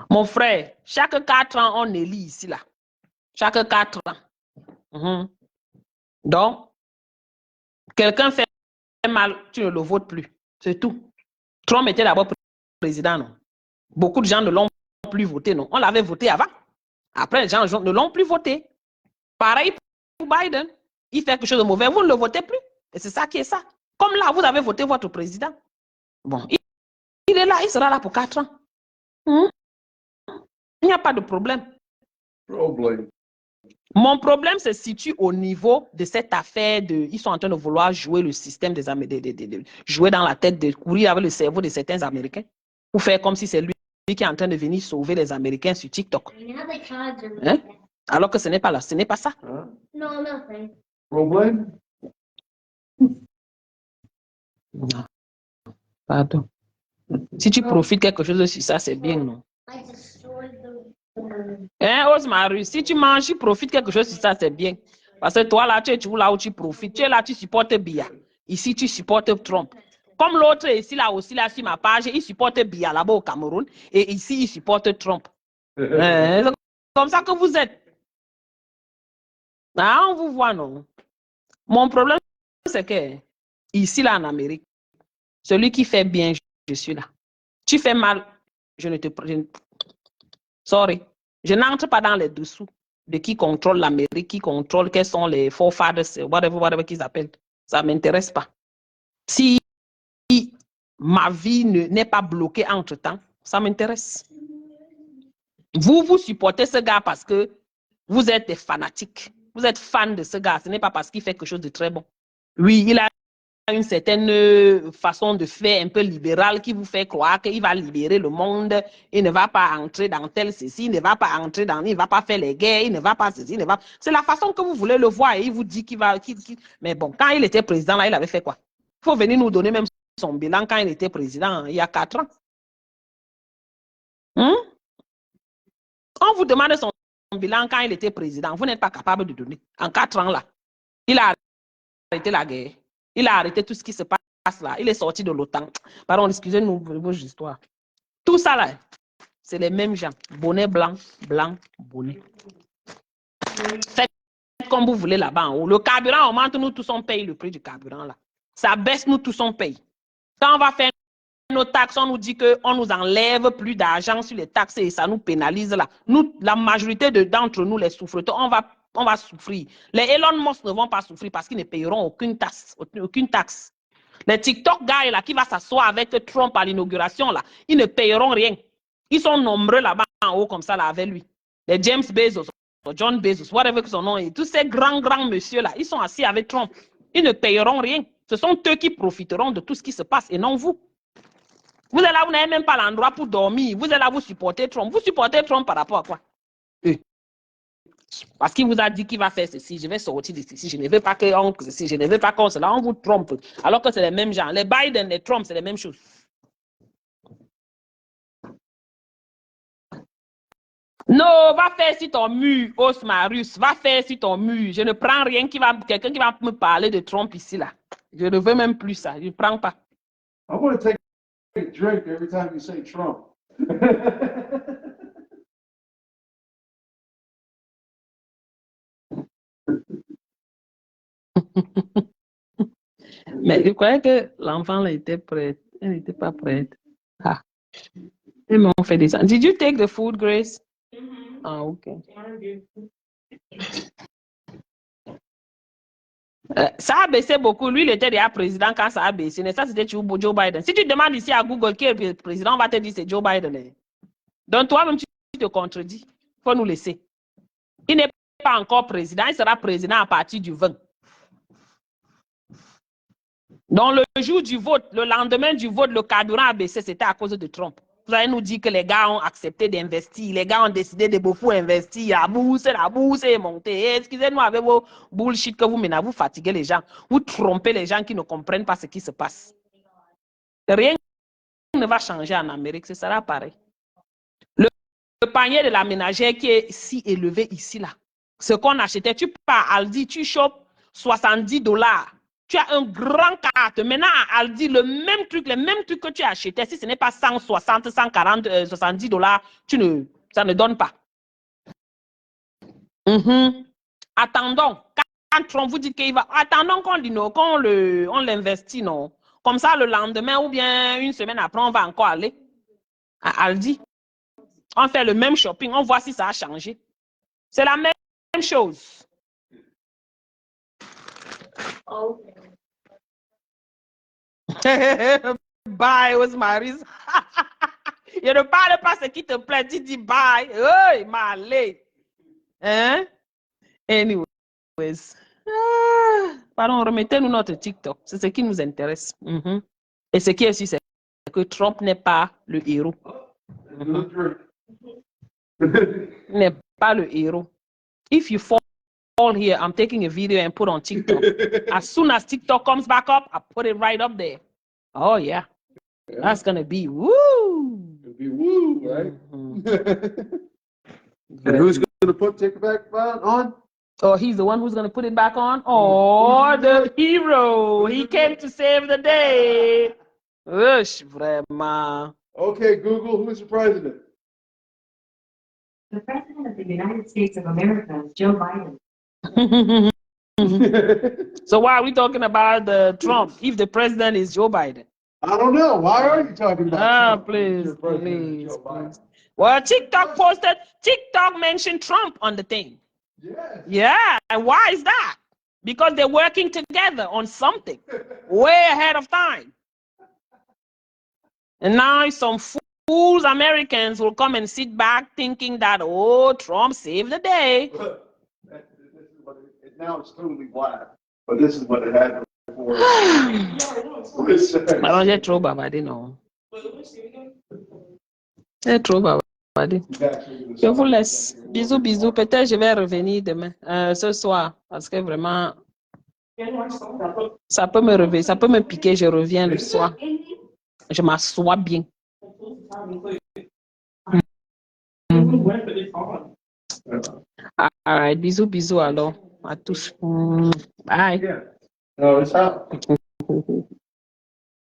Mon frère, chaque 4 ans, on élit ici, là. Chaque 4 ans. Donc, quelqu'un fait mal, tu ne le votes plus. C'est tout. Trump était d'abord président, non? Beaucoup de gens ne l'ont plus voté, non? On l'avait voté avant. Après, les gens ne l'ont plus voté. Pareil pour Biden. Il fait quelque chose de mauvais, vous ne le votez plus. Et c'est ça qui est ça. Comme là, vous avez voté votre président. Bon, il est là, il sera là pour 4 ans. Il n'y a pas de problème. Mon problème se situe au niveau de cette affaire de... Ils sont en train de vouloir jouer le système des Américains, jouer dans la tête, de courir avec le cerveau de certains Américains, pour faire comme si c'est lui qui est en train de venir sauver les Américains sur TikTok. Hein? Alors que ce n'est pas là, ce n'est pas ça. No, nothing. Problème? Non. Pardon. Si tu profites quelque chose de ça, c'est bien, non? I destroyed the... Hein, Osmaru, si tu manges, tu profites quelque chose sur ça, c'est bien. Parce que toi, là, tu es là où tu profites. Tu es là, tu supportes Biya. Ici, tu supportes Trump. Comme l'autre ici, là aussi, là, sur ma page, il supporte Biya là-bas au Cameroun. Et ici, il supporte Trump. C'est comme ça que vous êtes. Ah, on vous voit, non? Mon problème, c'est que ici, là, en Amérique, celui qui fait bien, je suis là. Tu fais mal, je ne te... Sorry. Je n'entre pas dans les dessous de qui contrôle l'Amérique, qui contrôle, quels sont les forefathers, whatever qu'ils appellent. Ça ne m'intéresse pas. Si ma vie n'est pas bloquée entre-temps, ça m'intéresse. Vous supportez ce gars parce que vous êtes des fanatiques. Vous êtes fan de ce gars. Ce n'est pas parce qu'il fait quelque chose de très bon. Oui, il a une certaine façon de faire un peu libérale qui vous fait croire qu'il va libérer le monde. Il ne va pas entrer dans tel ceci, il ne va pas entrer dans... Il ne va pas faire les guerres, il ne va pas ceci, il ne va... C'est la façon que vous voulez le voir et il vous dit qu'il va... Mais bon, quand il était président, là, il avait fait quoi? Il faut venir nous donner même son bilan quand il était président, il y a 4 ans. On vous demande son bilan quand il était président. Vous n'êtes pas capable de donner. En 4 ans, là, il a arrêté la guerre. Il a arrêté tout ce qui se passe là. Il est sorti de l'OTAN. Pardon, excusez-nous vos histoires. Tout ça là, c'est les mêmes gens. Bonnet blanc, blanc, bonnet. Faites comme vous voulez là-bas en haut. Le carburant augmente, nous tous on paye le prix du carburant là. Ça baisse, nous tous on paye. Quand on va faire nos taxes, on nous dit qu'on nous enlève plus d'argent sur les taxes et ça nous pénalise là. Nous, la majorité d'entre nous, les souffreteurs, on va souffrir. Les Elon Musk ne vont pas souffrir parce qu'ils ne payeront aucune taxe. Les TikTok guys là qui va s'asseoir avec Trump à l'inauguration là, ils ne payeront rien. Ils sont nombreux là-bas en haut comme ça là avec lui. Les James Bezos, John Bezos, whatever que son nom est, tous ces grands messieurs là, ils sont assis avec Trump. Ils ne payeront rien. Ce sont eux qui profiteront de tout ce qui se passe et non vous. Vous êtes là, vous n'avez même pas l'endroit pour dormir. Vous êtes là, vous supportez Trump. Vous supportez Trump par rapport à quoi? Parce qu'il vous a dit qu'il va faire ceci, je vais sortir de ceci, je ne veux pas qu'on ceci, je ne veux pas qu'on cela, on vous trompe. Alors que c'est les mêmes gens. Les Biden, les Trump, c'est les mêmes choses. Non, va faire sur ton mur, Osmarus, va faire sur ton mur. Je ne prends rien quelqu'un qui va me parler de Trump ici, là. Je ne veux même plus ça, je ne prends pas. I want to take a drink every time you say Trump. Mais je croyais que l'enfant était prête. Elle n'était pas prête. Ah. Ils m'ont fait des... Did you take the food, Grace? Ah, ok. Ça a baissé beaucoup. Lui, il était déjà président quand ça a baissé. Mais ça, c'était Joe Biden. Si tu demandes ici à Google qui est le président, on va te dire c'est Joe Biden. Donc, toi-même, tu te contredis. Il faut nous laisser. Il n'est pas encore président. Il sera président à partir du 20. Donc, le jour du vote, le lendemain du vote, le carburant a baissé. C'était à cause de Trump. Vous allez nous dire que les gars ont accepté d'investir. Les gars ont décidé de beaucoup investir. La bourse est montée. Excusez-nous avec vos bullshit que vous menez. Vous fatiguez les gens. Vous trompez les gens qui ne comprennent pas ce qui se passe. Rien ne va changer en Amérique. Ce sera pareil. Le panier de la ménagère qui est si élevé ici, là. Ce qu'on achetait, tu pars à Aldi, tu chopes $70. Tu as un grand carte. Maintenant, à Aldi, les mêmes trucs que tu achetais, si ce n'est pas 160, 140, $70, ça ne donne pas. Attendons. Quand Trump vous dit qu'il va... Attendons qu'on dit non, on l'investit, non. Comme ça, le lendemain ou bien une semaine après, on va encore aller à Aldi. On fait le même shopping, on voit si ça a changé. C'est la même chose. Okay. Bye, Osmaris. Je ne parle pas ce qui te plaît. Tu dis bye. Hey, malé. Hein? Anyways. Pardon, remettez-nous notre TikTok. C'est ce qui nous intéresse. Et ce qui est sûr, c'est que Trump n'est pas le héros. Il n'est pas le héros. If you fall here, I'm taking a video and put on TikTok. As soon as TikTok comes back up, I put it right up there. Oh, yeah. That's going to be woo. It'll be woo, right? And who's going to put TikTok on? Oh, he's the one who's going to put it back on? Oh, the hero. He came to save the day. Ush, vraiment. Okay, Google, who's the president? The President of the United States of America is Joe Biden. So why are we talking about Trump if the president is Joe Biden? I don't know. Why are you talking about Ah, Trump? please, Your president, please, Joe Biden? please. Well, TikTok mentioned Trump on the thing. Yes. Yeah, and why is that? Because they're working together on something way ahead of time. And now some fools Americans will come and sit back thinking that, oh, Trump saved the day. Now it's totally black, but this is what it had before. Alors, j'ai trop bavardé, non. J'ai trop bavardé. Je vous laisse. Bisous, bisous. Peut-être je vais revenir demain, ce soir, parce que vraiment, ça peut me réveiller, ça peut me piquer. Je reviens le soir. Je m'assois bien. All right, bisous, bisous alors à tous. Bye. No, it's out.